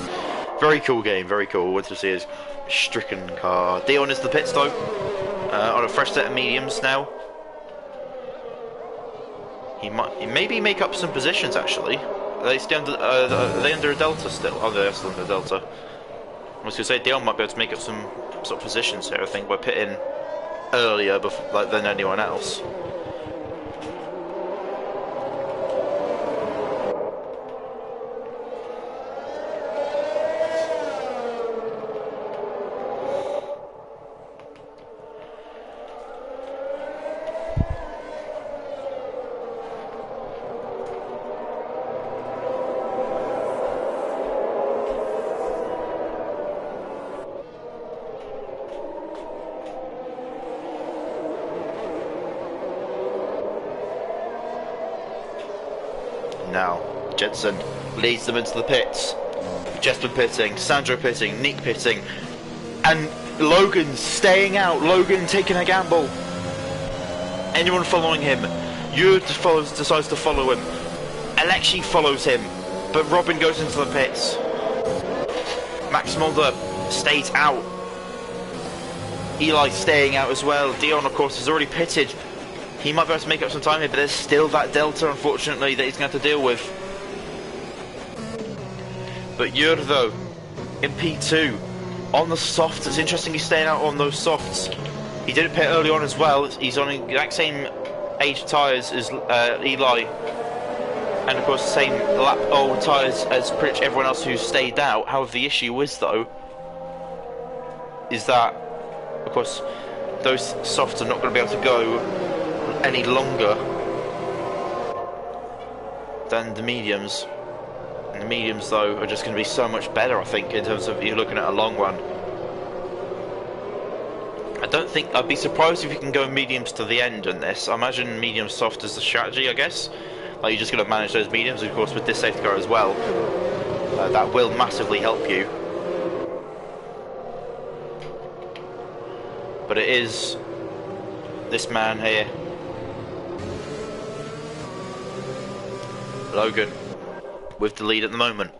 Very cool game, very cool. Wanted to see his stricken car. Dion is the pit stop on a fresh set of mediums now. He maybe make up some positions actually. Are they still under, are they under a delta still? Oh, they're still under a delta. I was going to say Dion might be able to make up some sort of positions here, I think, by pitting earlier than anyone else. Now, Jensen leads them into the pits. Jesper pitting, Sandro pitting, Nick pitting, and Logan staying out. Logan taking a gamble. Anyone following him? Yur decides to follow him. Alexei follows him, but Robin goes into the pits. Max Mulder stays out. Eli staying out as well. Dion, of course, has already pitted. He might be able to make up some time here, but there's still that delta, unfortunately, that he's going to have to deal with. But Yur, though, in P2, on the softs, it's interesting he's staying out on those softs. He did it pit early on as well. He's on the exact same age of tyres as Eli. And, of course, the same lap old tyres as pretty much everyone else who's stayed out. However, the issue is, though, is that, of course, those softs are not going to be able to go any longer than the mediums. And the mediums, though, are just going to be so much better, I think, in terms of you're looking at a long run. I don't think I'd be surprised if you can go mediums to the end in this. I imagine medium soft is the strategy, I guess. Like, you're just going to manage those mediums, of course, with this safety car as well. That will massively help you. But it is this man here, Logan, with the lead at the moment.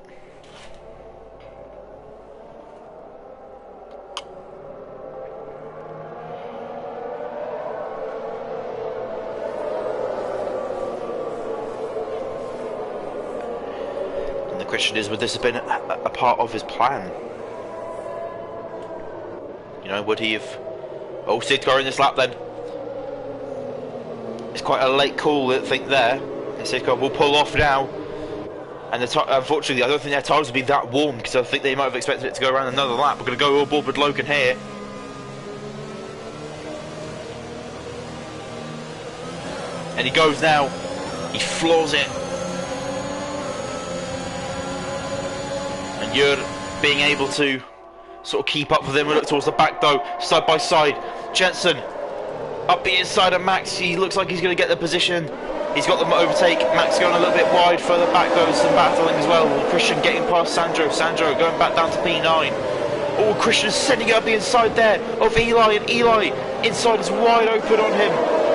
And the question is, would this have been a part of his plan? You know, would he have... Oh, safety car in this lap then. It's quite a late call, I think, there. The safety car will pull off now. And unfortunately, I don't think their tyres will be that warm, because I think they might have expected it to go around another lap. We're going to go all aboard with Logan here. And he goes now. He floors it. And you're being able to sort of keep up with him. We look towards the back though, side by side. Jensen up the inside of Max. He looks like he's going to get the position. He's got the overtake. Max going a little bit wide. Further back goes some battling as well. Christian getting past Sandro. Sandro going back down to P9. Oh, Christian's sending it up the inside there of Eli, and Eli inside is wide open on him.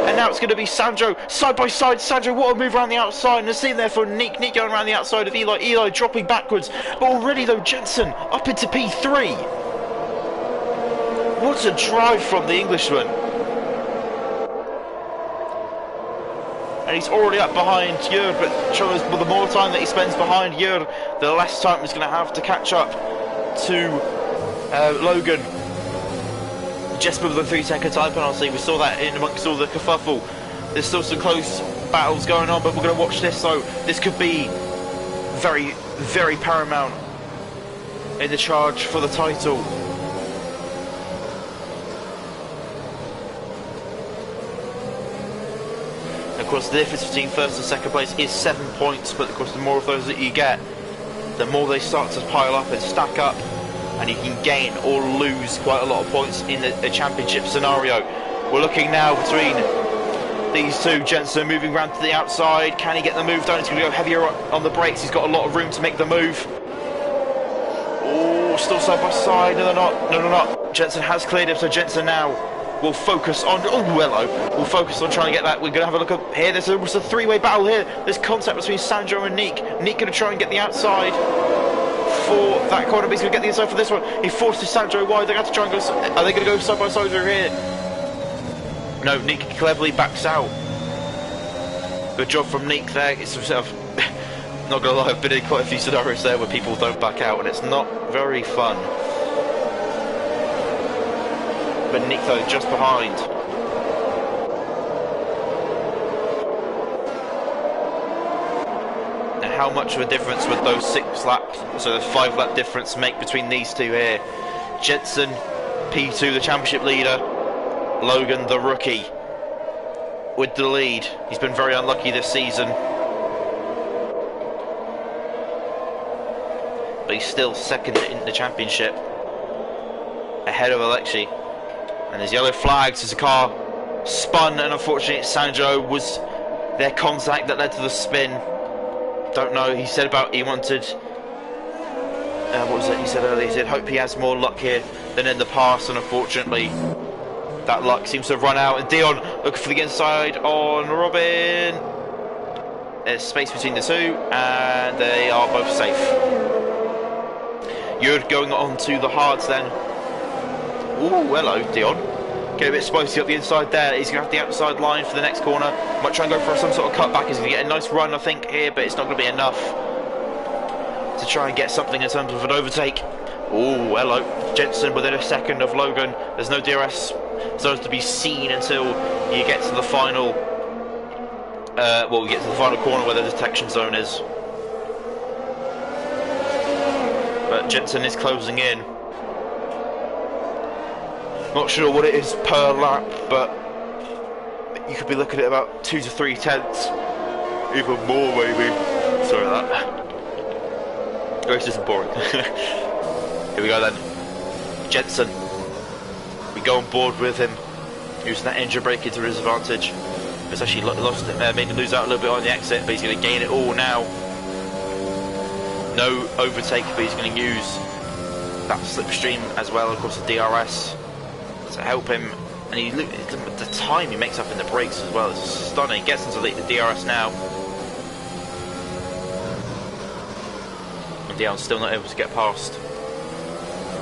And now it's going to be Sandro side by side. Sandro, what a move around the outside, and the scene there for Nick. Nick going around the outside of Eli. Eli dropping backwards, but already though Jensen up into P3. What a drive from the Englishman. And he's already up behind Jörg, but shows the more time that he spends behind Jörg, the less time he's going to have to catch up to Logan. Just with the 3-second time penalty, we saw that in amongst all the kerfuffle. There's still some close battles going on, but we're going to watch this, so this could be very, very paramount in the charge for the title. Of course, the difference between first and second place is 7 points, but of course the more of those that you get, the more they start to pile up and stack up, and you can gain or lose quite a lot of points in a championship scenario. We're looking now between these two. Jensen moving around to the outside. Can he get the move done? He's going to go heavier on the brakes. He's got a lot of room to make the move. Oh, still side by side. No, they're not. No, they're not. Jensen has cleared him, so Jensen now will focus on... Oh, hello. We'll focus on trying to get that. We're going to have a look up here. There's almost a three-way battle here. There's contact between Sandro and Nick. Nick going to try and get the outside for that corner, but he's going to get the inside for this one. He forces Sandro wide. They're going to have to try and go... Are they going to go side by side over here? No, Nick cleverly backs out. Good job from Nick there. It's sort of... Not going to lie, I've been in quite a few scenarios there where people don't back out, and it's not very fun. But Nick, though, just behind. Now, how much of a difference would those 6 laps, so the 5-lap difference, make between these two here? Jensen, P2, the championship leader. Logan, the rookie, with the lead. He's been very unlucky this season, but he's still second in the championship, ahead of Alexei. And there's yellow flags as the car spun, and unfortunately Sandro was their contact that led to the spin. Don't know, he said about he wanted what was it he said earlier? He said hope he has more luck here than in the past, and unfortunately that luck seems to have run out. And Dion looking for the inside on Robin. There's space between the two, and they are both safe. You're going on to the hards then. Ooh, hello, Dion. Get a bit spicy up the inside there. He's going to have the outside line for the next corner. Might try and go for some sort of cutback. He's going to get a nice run, I think, here, but it's not going to be enough to try and get something in terms of an overtake. Ooh, hello. Jensen within a second of Logan. There's no DRS zones to be seen until you get to the final well, we get to the final corner where the detection zone is. But Jensen is closing in. Not sure what it is per lap, but you could be looking at about 2 to 3 tenths, even more maybe. Sorry about that. The race isn't boring. Here we go then. Jensen. We go on board with him, using that engine brake into his advantage. It's actually lost it, made him lose out a little bit on the exit, but he's going to gain it all now. No overtake, but he's going to use that slipstream as well, of course the DRS, to help him. And he the time he makes up in the brakes as well is stunning. Gets into the DRS now. And Dion's still not able to get past.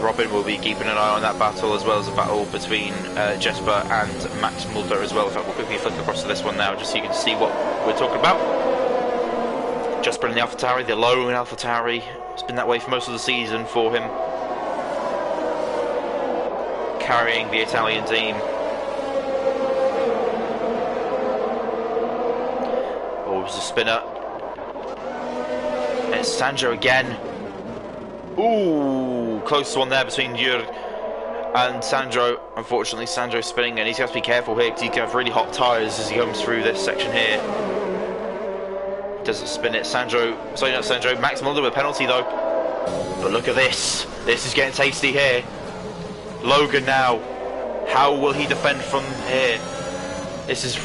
Robin will be keeping an eye on that battle, as well as a battle between Jesper and Max Mulder as well. In fact, we'll quickly flick across to this one now, just so you can see what we're talking about. Jesper in the AlphaTauri, the lone AlphaTauri. It's been that way for most of the season for him. Carrying the Italian team. Oh, it was a spinner. And it's Sandro again. Ooh, close one there between Jurg and Sandro. Unfortunately, Sandro's spinning, and he's got to be careful here because he can have really hot tyres as he comes through this section here. Doesn't spin it. Sandro, sorry, not Sandro. Max Mulder with a penalty though. But look at this. This is getting tasty here. Logan now. How will he defend from here? This is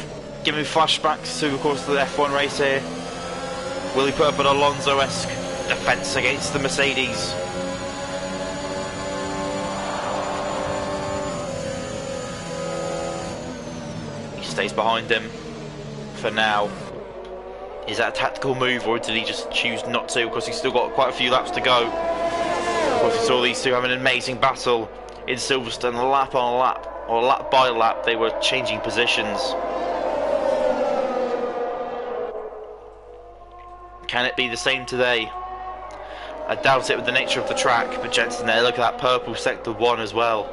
giving me flashbacks to, of course, the F1 race here. Will he put up an Alonso-esque defence against the Mercedes? He stays behind him for now. Is that a tactical move, or did he just choose not to? Of course, he's still got quite a few laps to go. Of course, we saw these two having an amazing battle in Silverstone, lap on lap, or lap by lap. They were changing positions. Can it be the same today? I doubt it with the nature of the track, but Jensen there, look at that purple sector 1 as well.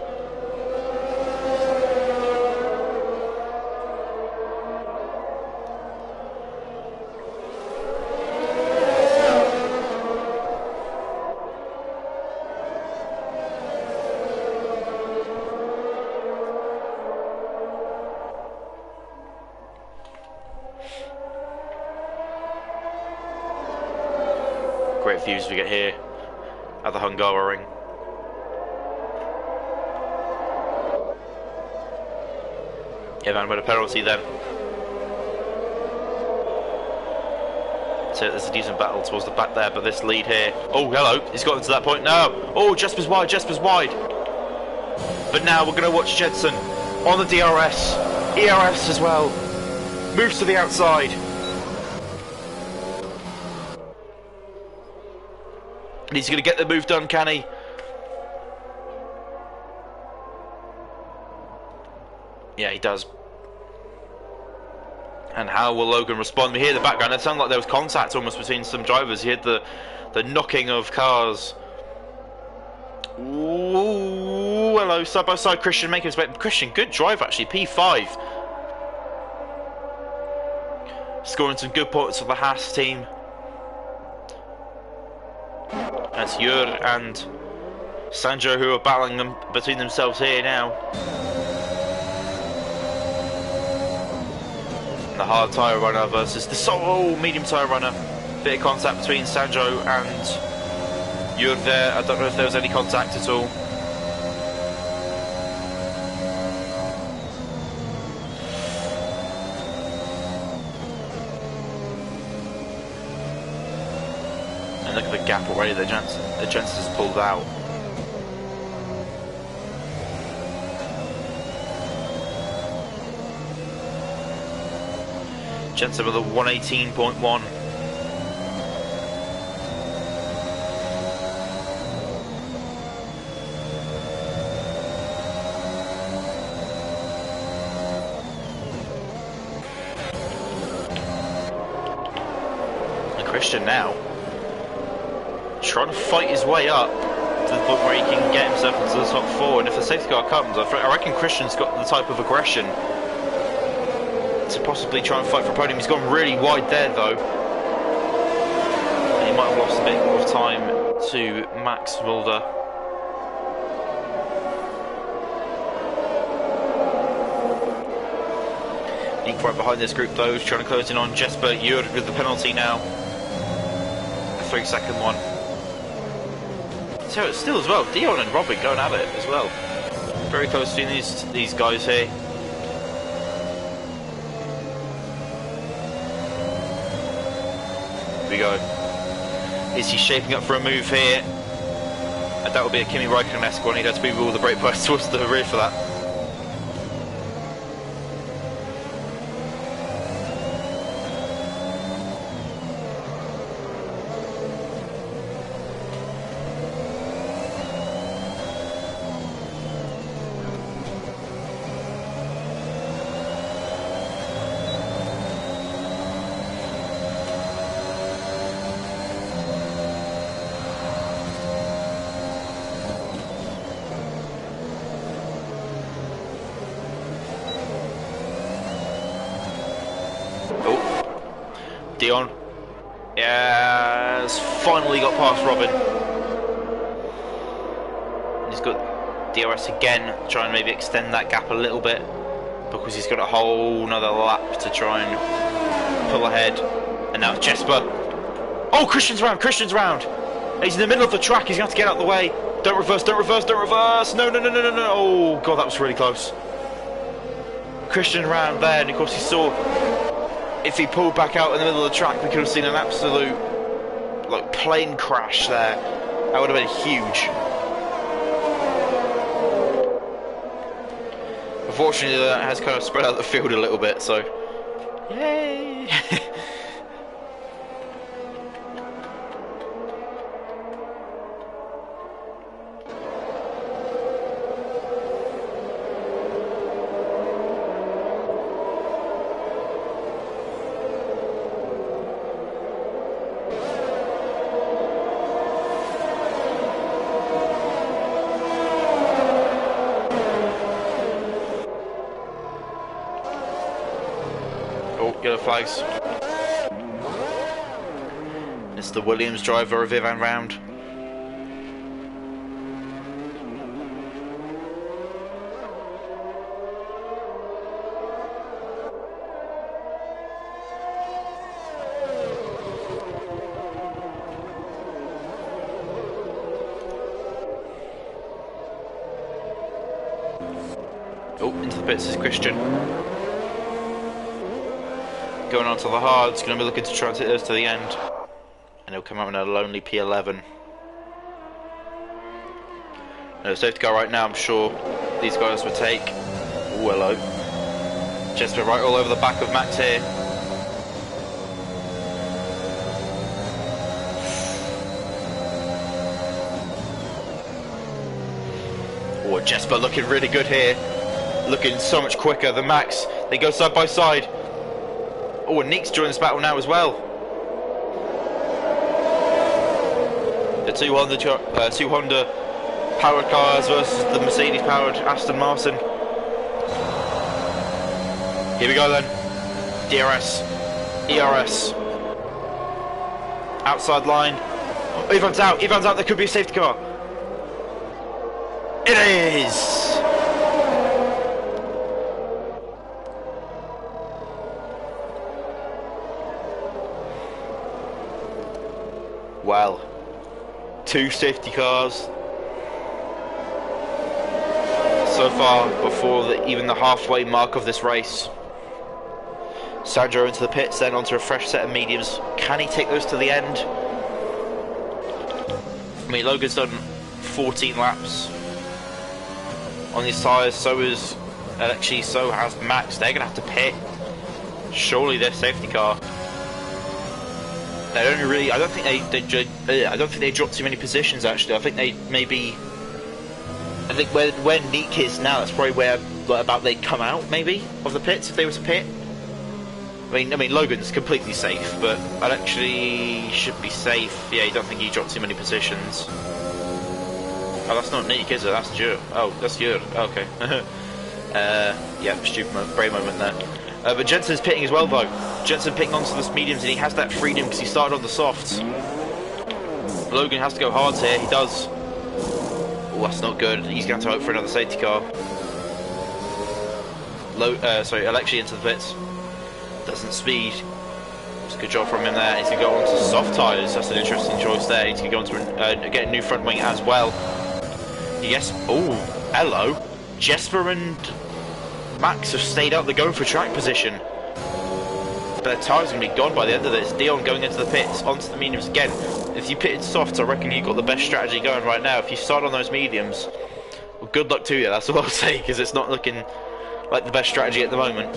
Great views we get here at the Hungaroring. Yeah, man, with a penalty then. So there's a decent battle towards the back there, but this lead here. Oh, hello, he's gotten to that point now. Oh, Jesper's wide, Jesper's wide. But now we're going to watch Jensen on the DRS, ERS as well. Moves to the outside. And he's going to get the move done, can he? Yeah, he does. And how will Logan respond? We hear the background. It sounded like there was contact almost between some drivers. You heard the knocking of cars. Ooh, hello, side by side. Christian making his way. Christian, good drive actually. P5. Scoring some good points for the Haas team. That's Jurg and Sandro who are battling them between themselves here now. The hard tyre runner versus the medium tyre runner. Bit of contact between Sandro and Jurg there. I don't know if there was any contact at all. And look at the gap already that Jensen has pulled out. Jensen with a 118.1. And Christian now trying to fight his way up to the point where he can get himself into the top 4, and if the safety car comes, I reckon Christian's got the type of aggression to possibly try and fight for a podium. He's gone really wide there though, and he might have lost a bit of time to Max Mulder. Nick right behind this group though, trying to close in on Jesper Jurd with the penalty now. A 3-second one. So it's still as well, Dion and Robin going at it as well. Very close to these guys here. Here we go. Is he shaping up for a move here? And that would be a Kimi Raikkonen-esque one. He'd have to move all the brake pads towards the rear for that. Dion, yes, finally got past Robin. He's got DRS again, trying to maybe extend that gap a little bit, because he's got a whole nother lap to try and pull ahead. And now it's Jesper. Oh, Christian's round. He's in the middle of the track, he's going to have to get out of the way. Don't reverse. No. Oh, God, that was really close. Christian round there, and of course he saw, if he pulled back out in the middle of the track, we could have seen an absolute, like, plane crash there. That would have been huge. Unfortunately, that has kind of spread out the field a little bit, so yay! Yellow flags. It's the Williams driver of Ivan round. Oh, into the pits is Christian. Going on to the hard, it's going to be looking to try and take those to the end. And he'll come out in a lonely P11. No safety car right now, I'm sure these guys would take. Ooh, hello. Jesper right all over the back of Max here. Oh, Jesper looking really good here. Looking so much quicker than Max. They go side by side. Oh, and Nick's joined this battle now as well. The two Honda powered cars versus the Mercedes powered Aston Martin. Here we go then. DRS, ERS. Outside line. Oh, Ivan's out. There could be a safety car. It is. Well, two safety cars so far before even the halfway mark of this race. Sandro into the pits, then onto a fresh set of mediums. Can he take those to the end? I mean, Logan's done 14 laps on these tyres, so has Max. They're going to have to pit. Surely their safety car. They don't really. I don't think they dropped too many positions. Actually, I think they maybe. I think where Nick is now, that's probably where about they'd come out maybe of the pits if they were to pit. I mean Logan's completely safe, but I'd actually should be safe. Yeah, I don't think he dropped too many positions. Oh, that's not Nick, is it? That's Jur. Oh, that's Jur. Oh, okay. Yeah, stupid brain moment there. But Jensen's pitting as well though. Jensen pitting onto the mediums, and he has that freedom because he started on the softs. Logan has to go hard here, he does. Oh, that's not good. He's going to hope for another safety car. Alexi into the pits. Doesn't speed. It's a good job from him there. He's going to go on to soft tyres. That's an interesting choice there. He's going to go on to get a new front wing as well. Yes. Oh, hello. Jesper and Max have stayed out. They're going for track position. But their tyres are going to be gone by the end of this. Dion going into the pits, onto the mediums again. If you pitted softs, I reckon you've got the best strategy going right now. If you start on those mediums, well, good luck to you. That's all I'll say, because it's not looking like the best strategy at the moment.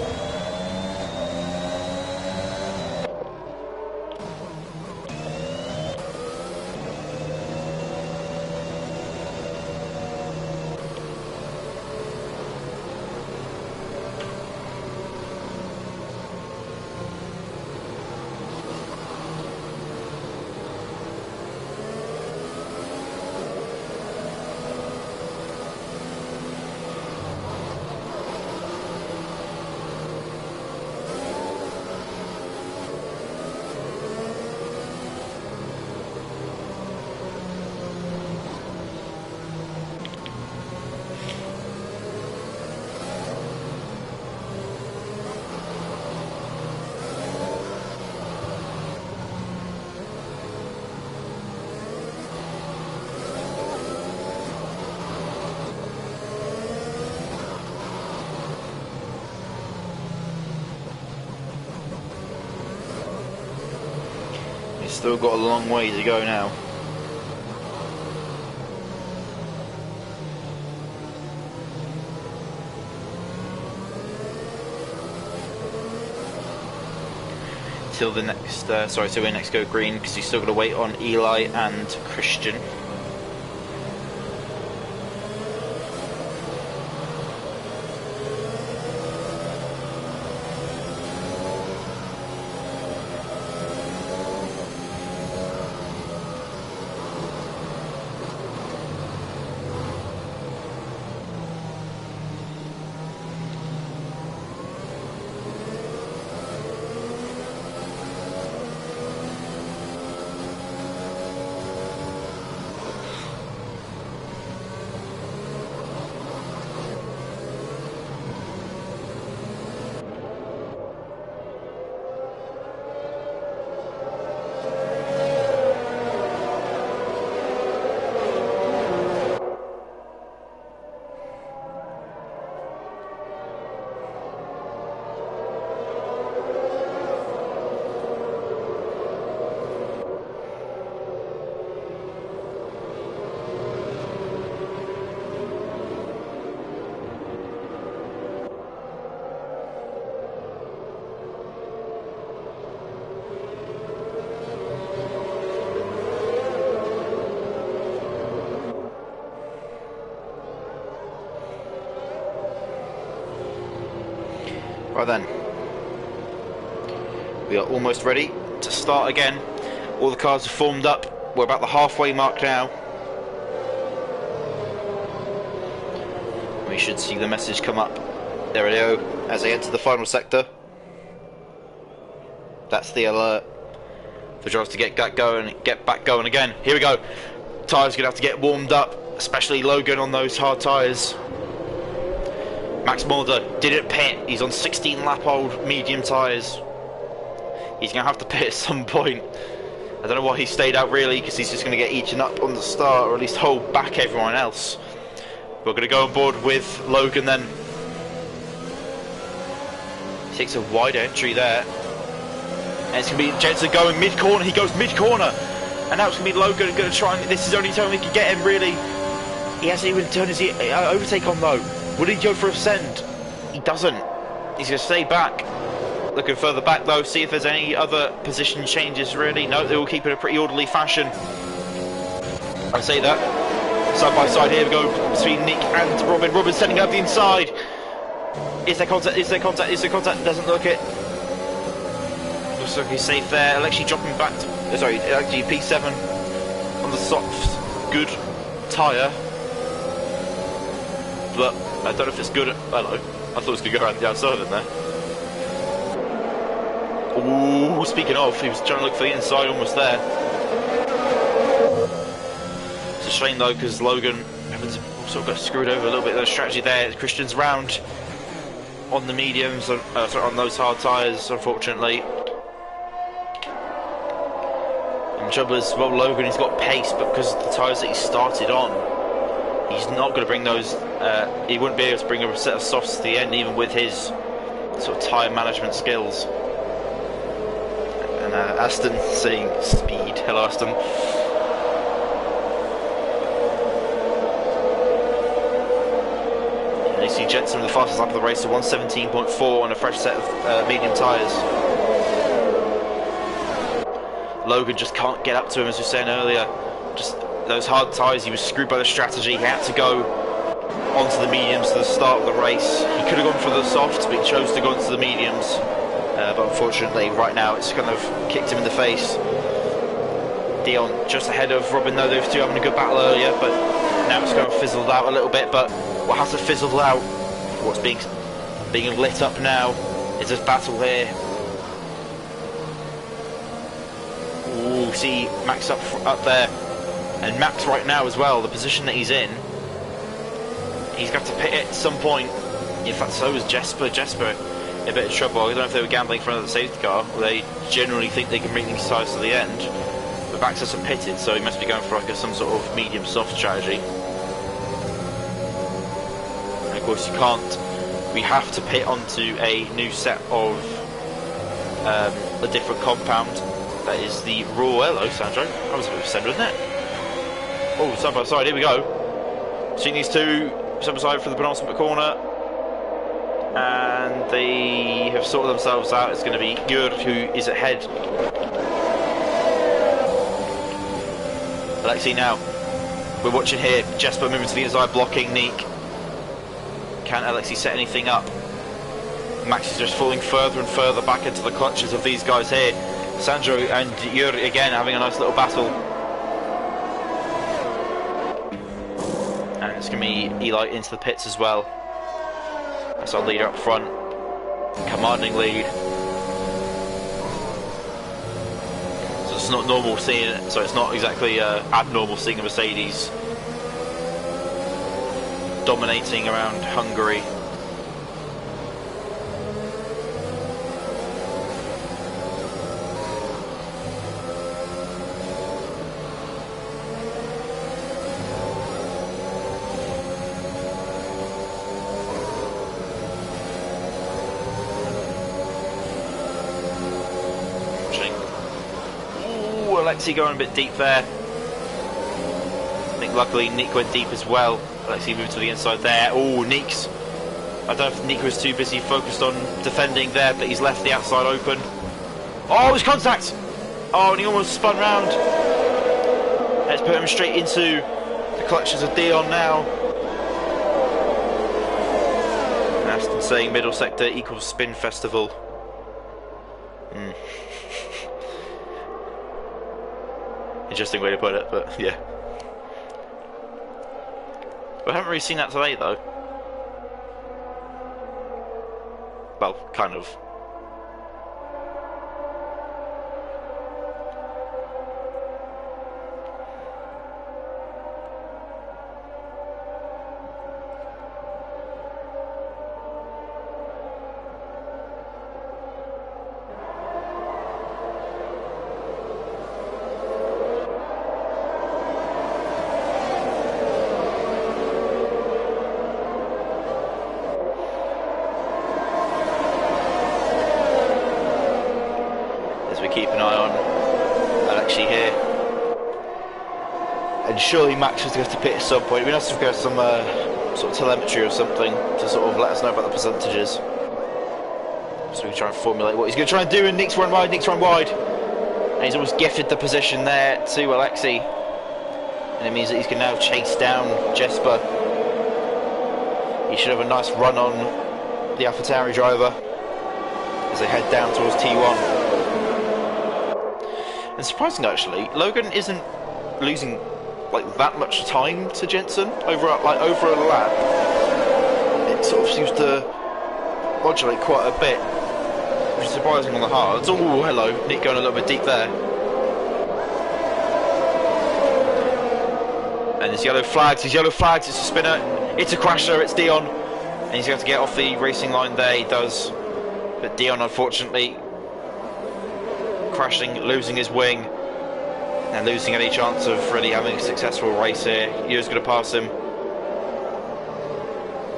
Still got a long way to go now. Till the next, till we next go green, because you still got to wait on Eli and Christian. Right then, we are almost ready to start again. All the cars are formed up. We're about the halfway mark now. We should see the message come up. There we go, as they enter the final sector. That's the alert for drivers to get back going again. Here we go. Tyres gonna have to get warmed up, especially Logan on those hard tyres. Max Mulder didn't pit. He's on 16 lap old medium tyres. He's going to have to pit at some point. I don't know why he stayed out really, because he's just going to get eaten up on the start, or at least hold back everyone else. We're going to go on board with Logan then. Takes a wide entry there. And it's going to be Jensen going mid-corner. He goes mid-corner. And now it's going to be Logan going to try and... This is the only time we can get him really. He hasn't even turned his overtake on though. Would he go for a send? He doesn't. He's going to stay back. Looking further back though, see if there's any other position changes really. No, they will keep it in a pretty orderly fashion. I say that. Side by side here we go between Nick and Robin. Robin sending up the inside. Is there contact? Is there contact? Is there contact? Doesn't look it. Looks like he's safe there. Alexi dropping back to, sorry, actually P7 on the soft, good tyre. But I don't know if it's good. Hello. I thought it was going to go around the outside in there. Ooh, speaking of, he was trying to look for the inside, almost there. It's a shame though, because Logan Evans also got screwed over a little bit of the strategy there. Christian's round on the mediums, sorry, on those hard tyres, unfortunately. And the trouble is, well, Logan, he's got pace, but because of the tyres that he started on, he's not going to bring those, he wouldn't be able to bring a set of softs to the end, even with his sort of tyre management skills. And Aston seeing speed. Hello, Aston. And you see Jensen the fastest lap of the race to 117.4 on a fresh set of medium tyres. Logan just can't get up to him, as we were saying earlier. Just those hard tyres, he was screwed by the strategy. He had to go onto the mediums to the start of the race. He could have gone for the softs, but he chose to go into the mediums. But unfortunately, right now, it's kind of kicked him in the face. Dion just ahead of Robin, though. Those two having a good battle earlier, but now it's kind of fizzled out a little bit. But what hasn't fizzled out, what's being lit up now, is this battle here. Ooh, see Max up there. And Max right now as well, the position that he's in, he's got to pit it at some point. In fact, so is Jesper. Jesper in a bit of trouble. I don't know if they were gambling in front of the safety car, or they generally think they can bring these tyres to the end. But Max hasn't pitted, so he must be going for like some sort of medium soft strategy. And of course you can't, we have to pit onto a new set of a different compound. That is the raw. Hello, Sandro. That was a bit of a send, wasn't it? Oh, side by side, here we go. Seeing these two side by side for the penultimate corner. And they have sorted themselves out. It's going to be Gjord who is ahead. Alexei now. We're watching here. Jesper moving to the inside, blocking Nick. Can Alexei set anything up? Max is just falling further and further back into the clutches of these guys here. Sandro and Gjord again having a nice little battle. And it's going to be Eli into the pits as well. That's our leader up front. Commanding lead. So it's not normal seeing it. So it's not exactly abnormal seeing a Mercedes dominating around Hungary. Alexei going a bit deep there. I think luckily Nick went deep as well. Alexei moved to the inside there. Oh, Nick's. I don't know if Nick was too busy focused on defending there, but he's left the outside open. Oh, his contact! Oh, and he almost spun round. Let's put him straight into the clutches of Dion now. Aston saying middle sector equals spin festival. Interesting way to put it, but yeah. We haven't really seen that today, though. Well, kind of. Keep an eye on Alexei here, and surely Max is going to have to pit at some point. We must have got some sort of telemetry or something to sort of let us know about the percentages, so we try and formulate what he's going to try and do. And Nick's run wide, and he's almost gifted the position there to Alexei, and it means that he can now chase down Jesper. He should have a nice run on the AlphaTauri driver as they head down towards T1. And surprisingly, actually, Logan isn't losing like that much time to Jensen over a lap. It sort of seems to modulate quite a bit, which is surprising on the hards. Oh, hello, Nick going a little bit deep there. And there's yellow flags. It's a spinner. It's a crasher. It's Dion. and he's going to get off the racing line there. He does, but Dion unfortunately crashing, losing his wing, and losing any chance of really having a successful race here. Yu's going to pass him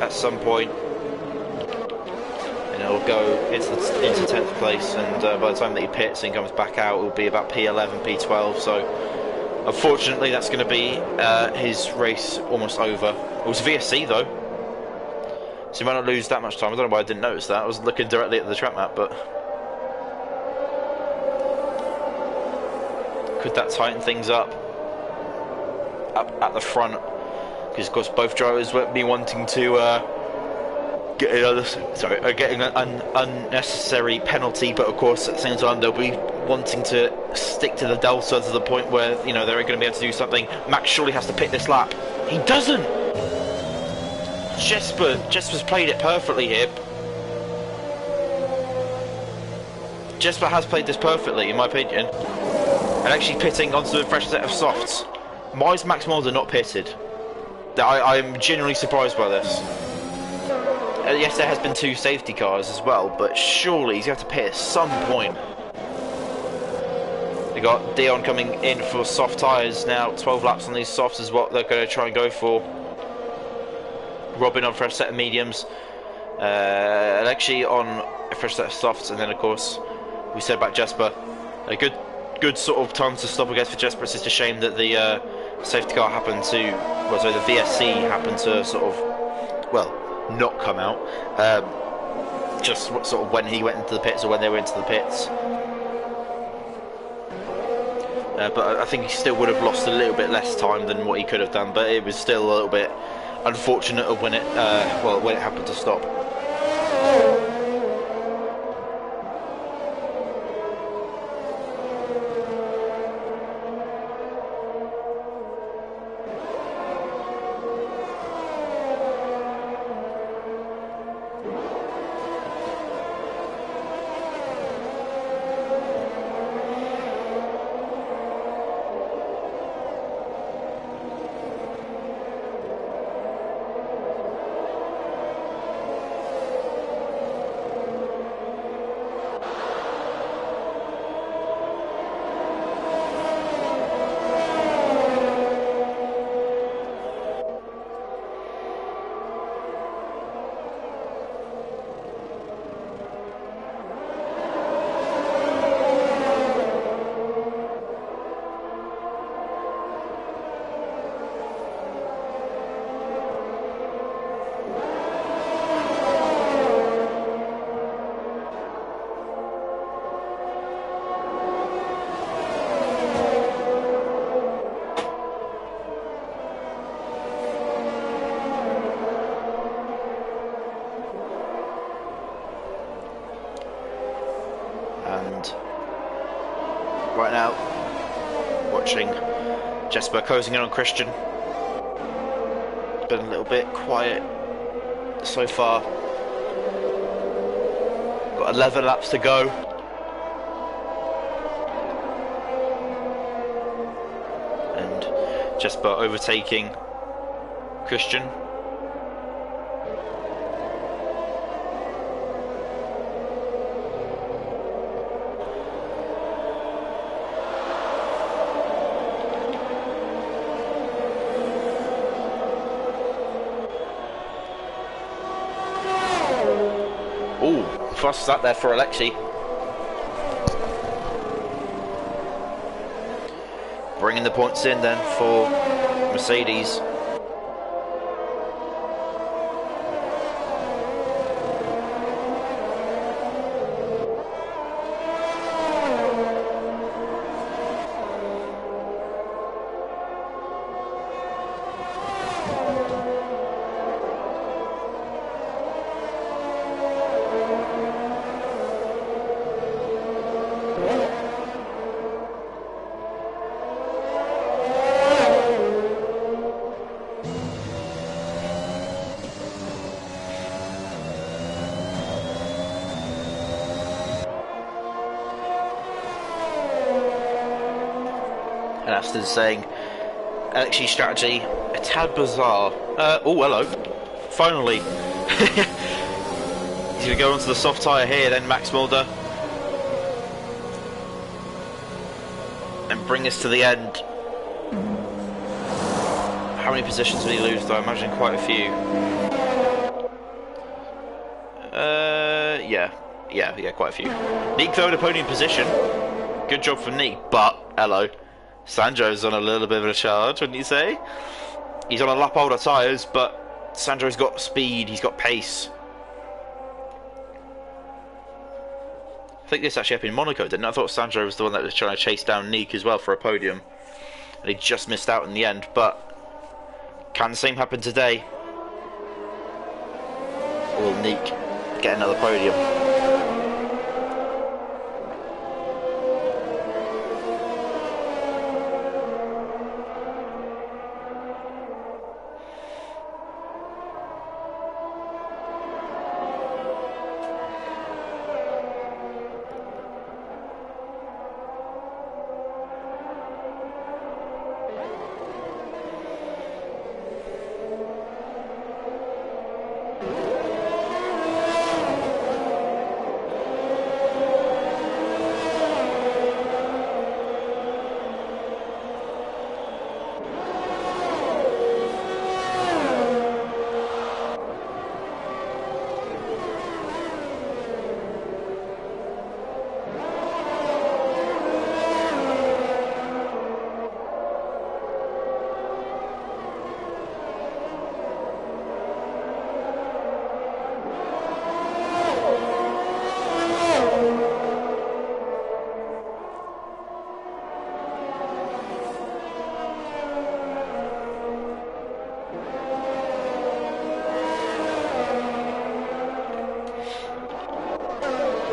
at some point, and it'll go into 10th place, and by the time that he pits and comes back out, it will be about P11, P12, so unfortunately that's going to be his race almost over. It was VSC though, so he might not lose that much time. I don't know why I didn't notice that. I was looking directly at the track map, but could that tighten things up at the front? Because of course both drivers won't be wanting to getting an unnecessary penalty, but of course at the same time they'll be wanting to stick to the delta to the point where, you know, they're going to be able to do something. Max surely has to pit this lap. He doesn't. Jesper's played it perfectly here. Jesper has played this perfectly, in my opinion, and actually pitting onto a fresh set of softs. Why is Max Mulder not pitted? I am genuinely surprised by this. Yes, there has been 2 safety cars as well, but surely he's going to have to pit at some point. They got Dion coming in for soft tyres now. 12 laps on these softs is what they're going to try and go for. Robin on fresh set of mediums, Alexi on a fresh set of softs, and then of course we said about Jesper, a good sort of time to stop against for Jesper. It's just a shame that the safety car happened to, well, sorry, the VSC happened to sort of, well, not come out, just sort of when he went into the pits or when they went into the pits. But I think he still would have lost a little bit less time than what he could have done, but it was still a little bit unfortunate of when it when it happened to stop. Right now, watching Jesper closing in on Christian. Been a little bit quiet so far. Got 11 laps to go. And Jesper overtaking Christian. Fast start there for Alexi. Bringing the points in then for Mercedes. And Aston's saying, Alexi's strategy, a tad bizarre. Oh, hello. Finally, He's going to go onto the soft tyre here, then Max Mulder. And bring us to the end. How many positions did he lose though? I imagine quite a few. Yeah, quite a few. Nick though in a podium position. Good job from Nick, but, hello. Sandro's on a little bit of a charge, wouldn't you say? He's on a lap older tyres, but Sandro's got speed, he's got pace. I think this actually happened in Monaco, didn't it? I thought Sandro was the one that was trying to chase down Nick as well for a podium. And he just missed out in the end, but can the same happen today? Or will Nick get another podium?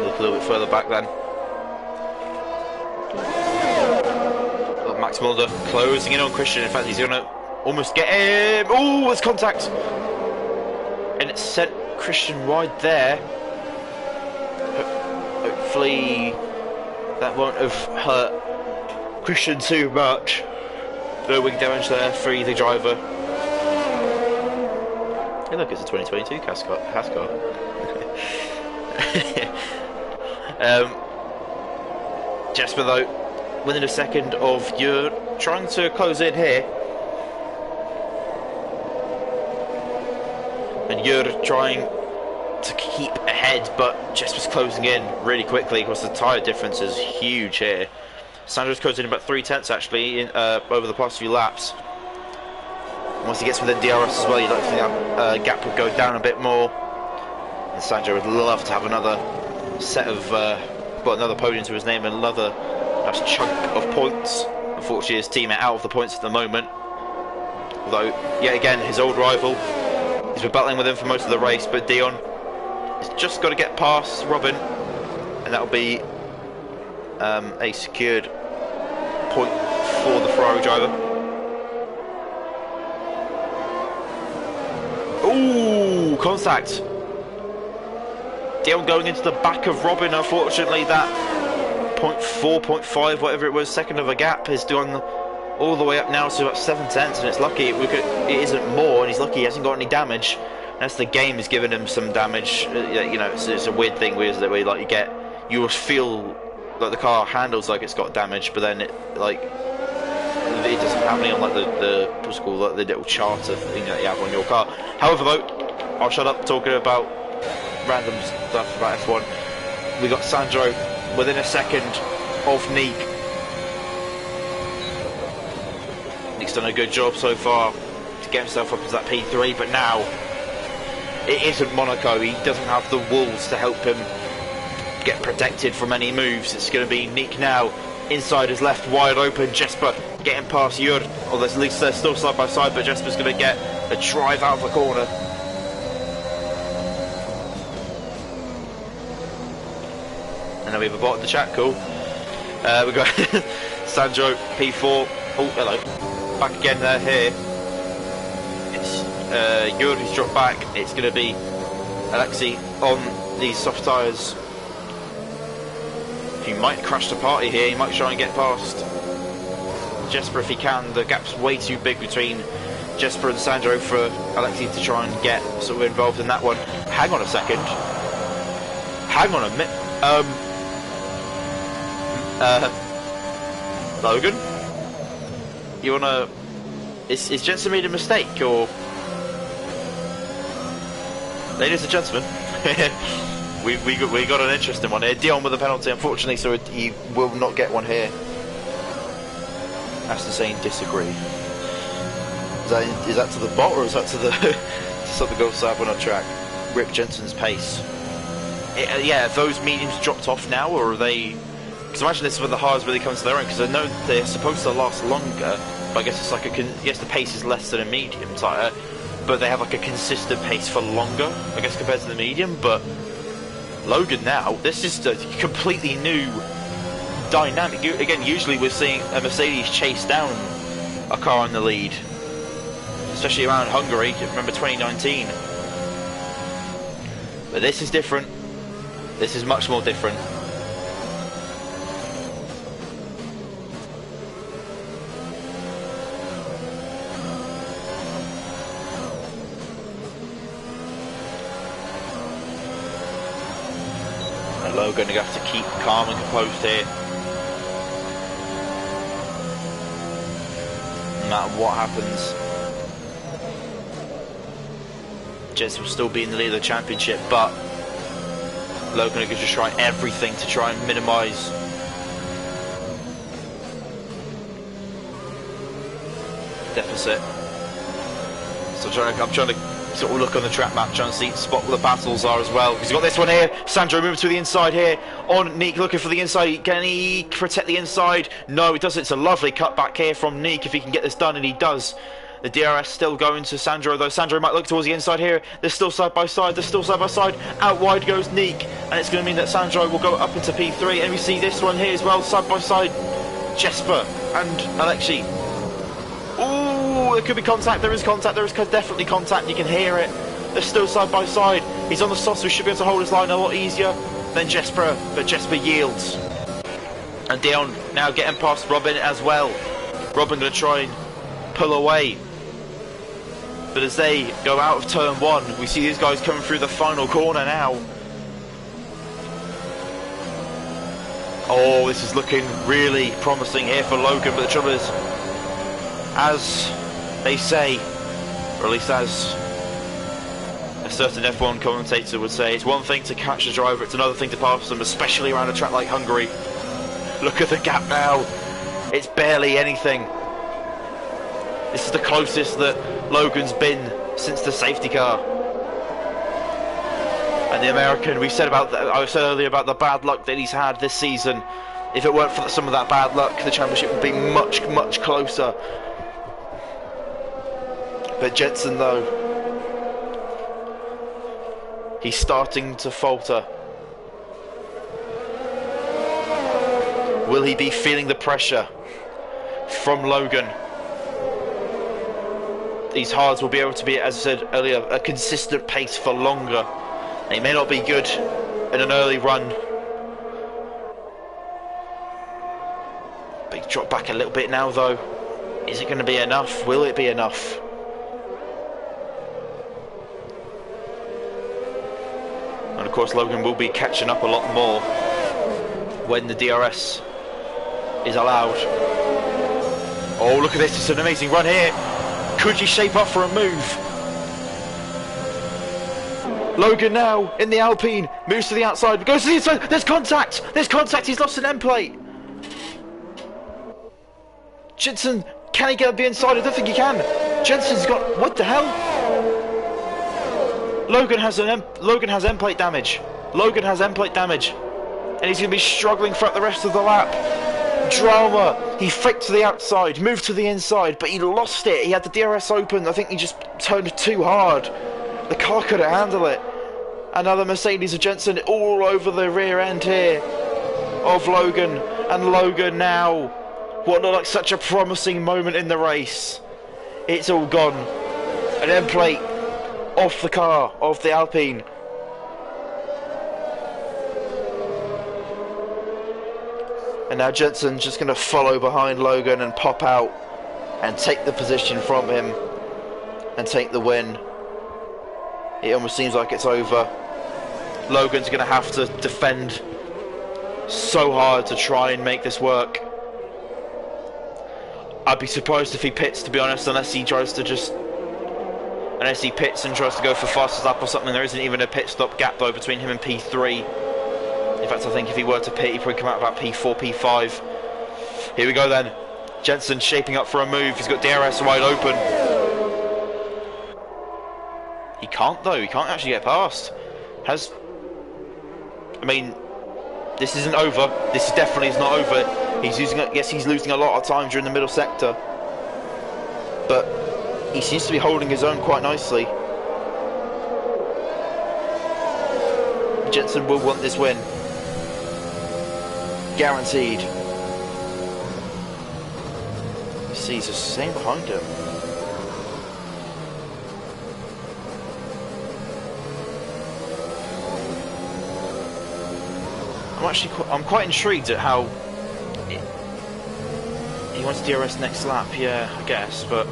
A little bit further back then. Got Max Mulder closing in on Christian. In fact, he's going to almost get him. Oh, it's contact. And it sent Christian wide there. Hopefully that won't have hurt Christian too much. No wing damage there for either driver. Hey look, it's a 2022 Hascar. Jesper though, within a second of Jur, trying to close in here. And Jur trying to keep ahead, but Jesper's closing in really quickly because the tyre difference is huge here. Sandro's closing in about 3/10 actually in, over the past few laps. Once he gets within DRS as well, you'd like to think that gap would go down a bit more. And Sandro would love to have another set of, well, another podium to his name and another nice chunk of points. Unfortunately, his teammate out of the points at the moment. Although, yet again, his old rival, he's been battling with him for most of the race, but Dion has just got to get past Robin, and that'll be a secured point for the Ferrari driver. Ooh, contact. Dion going into the back of Robin. Unfortunately, that 0.4, 0.5, whatever it was, second of a gap is gone all the way up now to about 7/10, and it's lucky it isn't more, and he's lucky he hasn't got any damage. That's the game is giving him some damage. You know, it's a weird thing where like you will feel like the car handles like it's got damage, but then it doesn't have any on like the what's it called, like the little charter thing that you have on your car. However, though, I'll shut up talking about random stuff about F1. We got Sandro within a second of Nick. Nick's done a good job so far to get himself up to that P3, but now it isn't Monaco. He doesn't have the walls to help him get protected from any moves. It's going to be Nick now. Inside is left wide open. Jesper getting past Jur. Or at least they're still side by side, but Jesper's going to get a drive out of the corner. And then we have a bot in the chat, cool. We've got Sandro, P4. Oh, hello. Back again there, here. It's Jur who's dropped back. It's going to be Alexei on these soft tyres. He might crash the party here. He might try and get past Jesper if he can. The gap's way too big between Jesper and Sandro for Alexei to try and get sort of involved in that one. Hang on a second. Hang on a minute. Logan? You wanna... Is Jensen made a mistake, or... Ladies and gentlemen, we got an interesting one here. Dion with a penalty, unfortunately, so he will not get one here. Aston saying disagree. Is that to the bot, or is that to the to something goes up on a track? Rip Jensen's pace. Yeah, have those mediums dropped off now, or are they... Because imagine this is when the hards really comes to their own, because I know they're supposed to last longer, but I guess it's like yes, the pace is less than a medium tyre, but they have like a consistent pace for longer, I guess, compared to the medium. But Logan now, this is a completely new dynamic. Again, usually we're seeing a Mercedes chase down a car in the lead, especially around Hungary, remember 2019. But this is different. This is much more different. And Logan going to have to keep calm and composed here. No matter what happens. Jets will still be in the lead of the championship, but Logan will just try everything to try and minimise deficit. So I'm trying to sort of look on the track map, trying to spot where the battles are as well. Because he's got this one here. Sandro moving to the inside here. On Nick, looking for the inside. Can he protect the inside? No, he doesn't. It's a lovely cut back here from Nick if he can get this done, and he does. The DRS still going to Sandro, though. Sandro might look towards the inside here. They're still side by side. They're still side by side. Out wide goes Neek, and it's going to mean that Sandro will go up into P3. And we see this one here as well, side by side. Jesper and Alexei. Ooh, there could be contact. There is contact. There is definitely contact. You can hear it. They're still side by side. He's on the sauce, so he should be able to hold his line a lot easier than Jesper, but Jesper yields. And Dion now getting past Robin as well. Robin going to try and pull away. But as they go out of turn one, we see these guys coming through the final corner now. Oh, this is looking really promising here for Logan, but the trouble is, as they say, or at least as a certain F1 commentator would say, it's one thing to catch the driver, it's another thing to pass them, especially around a track like Hungary. Look at the gap now. It's barely anything. This is the closest that Logan's been since the safety car. And the American, I said earlier about the bad luck that he's had this season. If it weren't for some of that bad luck, the championship would be much, much closer. But Jensen, though, he's starting to falter. Will he be feeling the pressure from Logan? These hards will be able to be, as I said earlier, a consistent pace for longer. They may not be good in an early run, but he's dropped back a little bit now, though. Is it going to be enough? Will it be enough? And of course Logan will be catching up a lot more when the DRS is allowed. Oh, look at this, it's an amazing run here. Could you shape up for a move? Logan now in the Alpine, moves to the outside, goes to the inside, there's contact! There's contact, he's lost an end plate! Jensen, can he get the inside? I don't think he can. Jensen's got, what the hell? Logan has end plate damage. Logan has end plate damage. And he's going to be struggling throughout the rest of the lap. Drama. He flicked to the outside, moved to the inside, but he lost it. He had the DRS open. I think he just turned too hard. The car couldn't handle it. Another Mercedes of Jensen all over the rear end here of Logan. And Logan now, what looked like such a promising moment in the race. It's all gone. An end plate off the car, off the Alpine. And now Jensen's just going to follow behind Logan and pop out and take the position from him. and take the win. It almost seems like it's over. Logan's going to have to defend so hard to try and make this work. I'd be surprised if he pits, to be honest, unless he pits and tries to go for fastest lap or something. There isn't even a pit stop gap though between him and P3. In fact, I think if he were to pit, he'd probably come out about P4, P5. Here we go then. Jensen shaping up for a move. He's got DRS wide open. He can't though. He can't actually get past. I mean, this isn't over. This definitely is not over. He's losing a lot of time during the middle sector, but he seems to be holding his own quite nicely. Jensen will want this win. Guaranteed. You see, he's the same behind him. I'm quite intrigued at how he wants DRS next lap. Yeah, I guess, but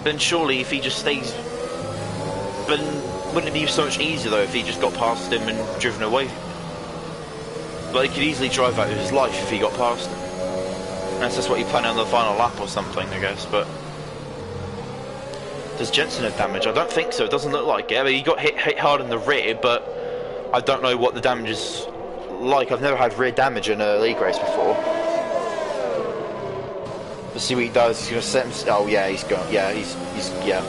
then surely if he just stays, but wouldn't it be so much easier though if he just got past him and driven away? But he could easily drive out of his life if he got past him. Unless that's what he planned on the final lap or something, I guess. But does Jensen have damage? I don't think so. It doesn't look like it. I mean, he got hit hard in the rear, but I don't know what the damage is like. I've never had rear damage in a league race before. Let's see what he does. He's going to set him. Oh yeah, he's gone. Yeah, he's yeah.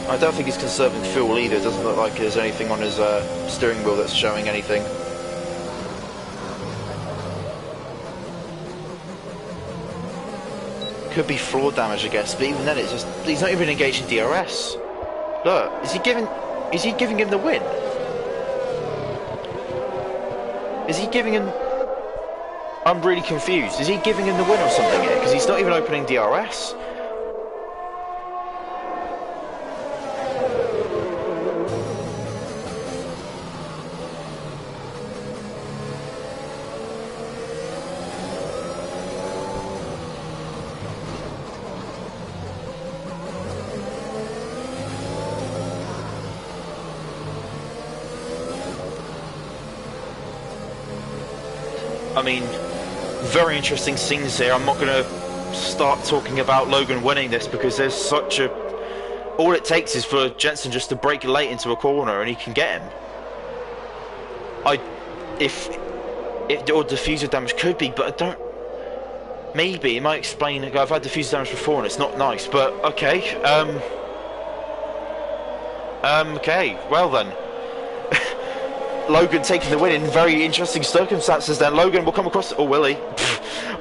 I don't think he's conserving fuel either. It doesn't look like there's anything on his steering wheel that's showing anything. Could be floor damage, I guess, but even then, it's just he's not even engaging DRS. Look, is he giving him the win? Is he giving him? I'm really confused. Is he giving him the win or something here? Because he's not even opening DRS. I mean, very interesting scenes here. I'm not going to start talking about Logan winning this because there's such a... All it takes is for Jensen just to break late into a corner and he can get him. If or diffuser damage could be, but I don't... Maybe, it might explain... I've had diffuser damage before and it's not nice, but okay. Okay, well then. Logan taking the win in very interesting circumstances then. Logan will come across... Oh, will he?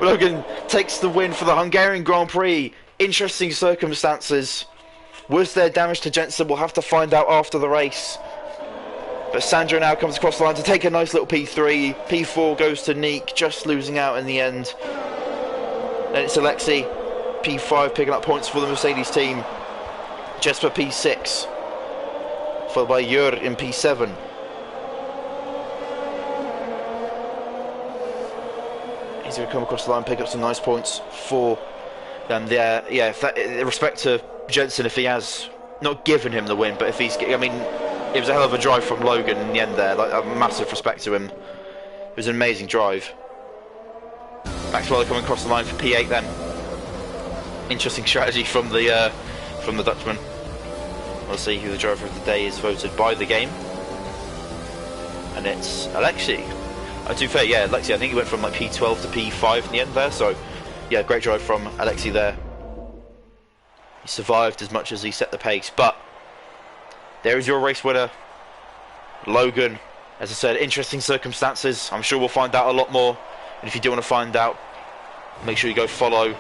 Logan takes the win for the Hungarian Grand Prix. Interesting circumstances. Was there damage to Jensen? We'll have to find out after the race. But Sandra now comes across the line to take a nice little P3. P4 goes to Neek, just losing out in the end. Then it's Alexei. P5 picking up points for the Mercedes team. Jesper P6. Followed by Jur in P7. He's going to come across the line, pick up some nice points for them there. Yeah, if that, in respect to Jensen, if he has not given him the win, but if he's, I mean, it was a hell of a drive from Logan in the end there. Like, a massive respect to him. It was an amazing drive. Maxwell coming across the line for P8 then. Interesting strategy from the Dutchman. We'll see who the driver of the day is voted by the game, and it's Alexei. To be fair, yeah, Alexei, I think he went from like P12 to P5 in the end there, so yeah, great drive from Alexei there. He survived as much as he set the pace, but there is your race winner, Logan. As I said, interesting circumstances. I'm sure we'll find out a lot more, and if you do want to find out, make sure you go follow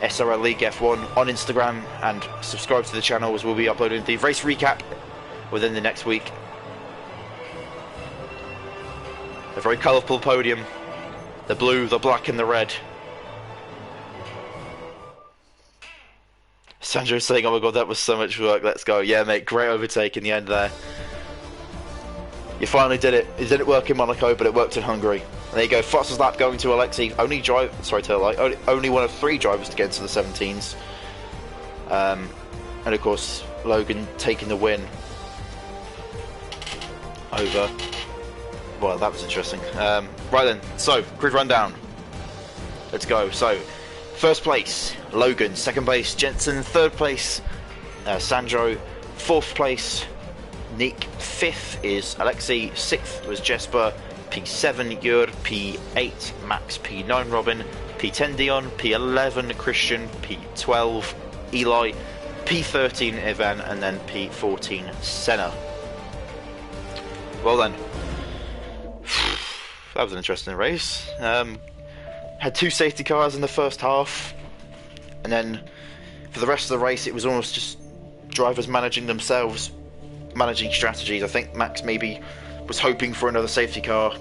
SRL League F1 on Instagram and subscribe to the channel, as we'll be uploading the race recap within the next week. A very colourful podium. The blue, the black and the red. Sandro's saying, oh my god, that was so much work, let's go. Yeah mate, great overtake in the end there. You finally did it. It didn't work in Monaco, but it worked in Hungary. And there you go, fastest lap going to Alexei. Only one of 3 drivers to get into the 17s. And of course, Logan taking the win over. Well, that was interesting. Right then, so grid rundown. Let's go. So, first place, Logan. Second place, Jensen. Third place, Sandro. Fourth place, Nick. Fifth is Alexei. Sixth was Jesper. P7, Jur. P8, Max. P9, Robin. P10, Dion. P11, Christian. P12, Eli. P13, Ivan. And then P14, Senna. Well then. That was an interesting race. Had 2 safety cars in the first half, and then for the rest of the race it was almost just drivers managing themselves, managing strategies. I think Max maybe was hoping for another safety car.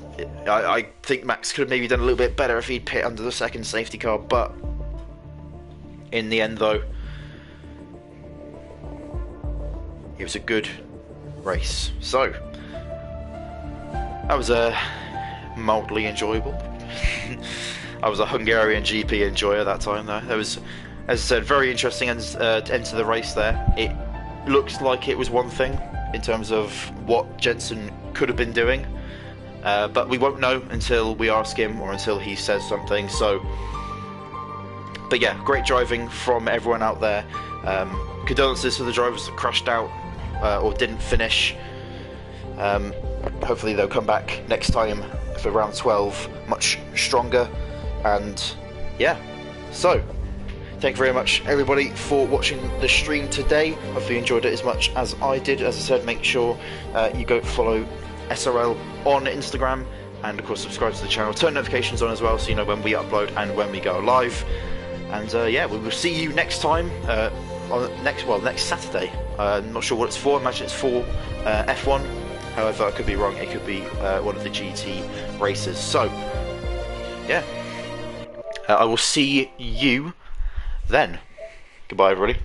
I think Max could have maybe done a little bit better if he'd pit under the second safety car, but in the end though, it was a good race. So that was mildly enjoyable. I was a Hungarian GP enjoyer that time though. There was, as I said, very interesting end to the race there. It looked like it was one thing in terms of what Jensen could have been doing, but we won't know until we ask him or until he says something. So, but yeah, great driving from everyone out there. Condolences to the drivers that crashed out or didn't finish. Hopefully they'll come back next time for round 12 much stronger. And yeah, so thank you very much everybody for watching the stream today. Hopefully you enjoyed it as much as I did. As I said, make sure you go follow SRL on Instagram, and of course subscribe to the channel, turn notifications on as well so you know when we upload and when we go live. And yeah, we will see you next time on next Saturday. I'm not sure what it's for. I imagine it's for F1. However, I could be wrong. It could be one of the GT races. So yeah, I will see you then. Goodbye everybody.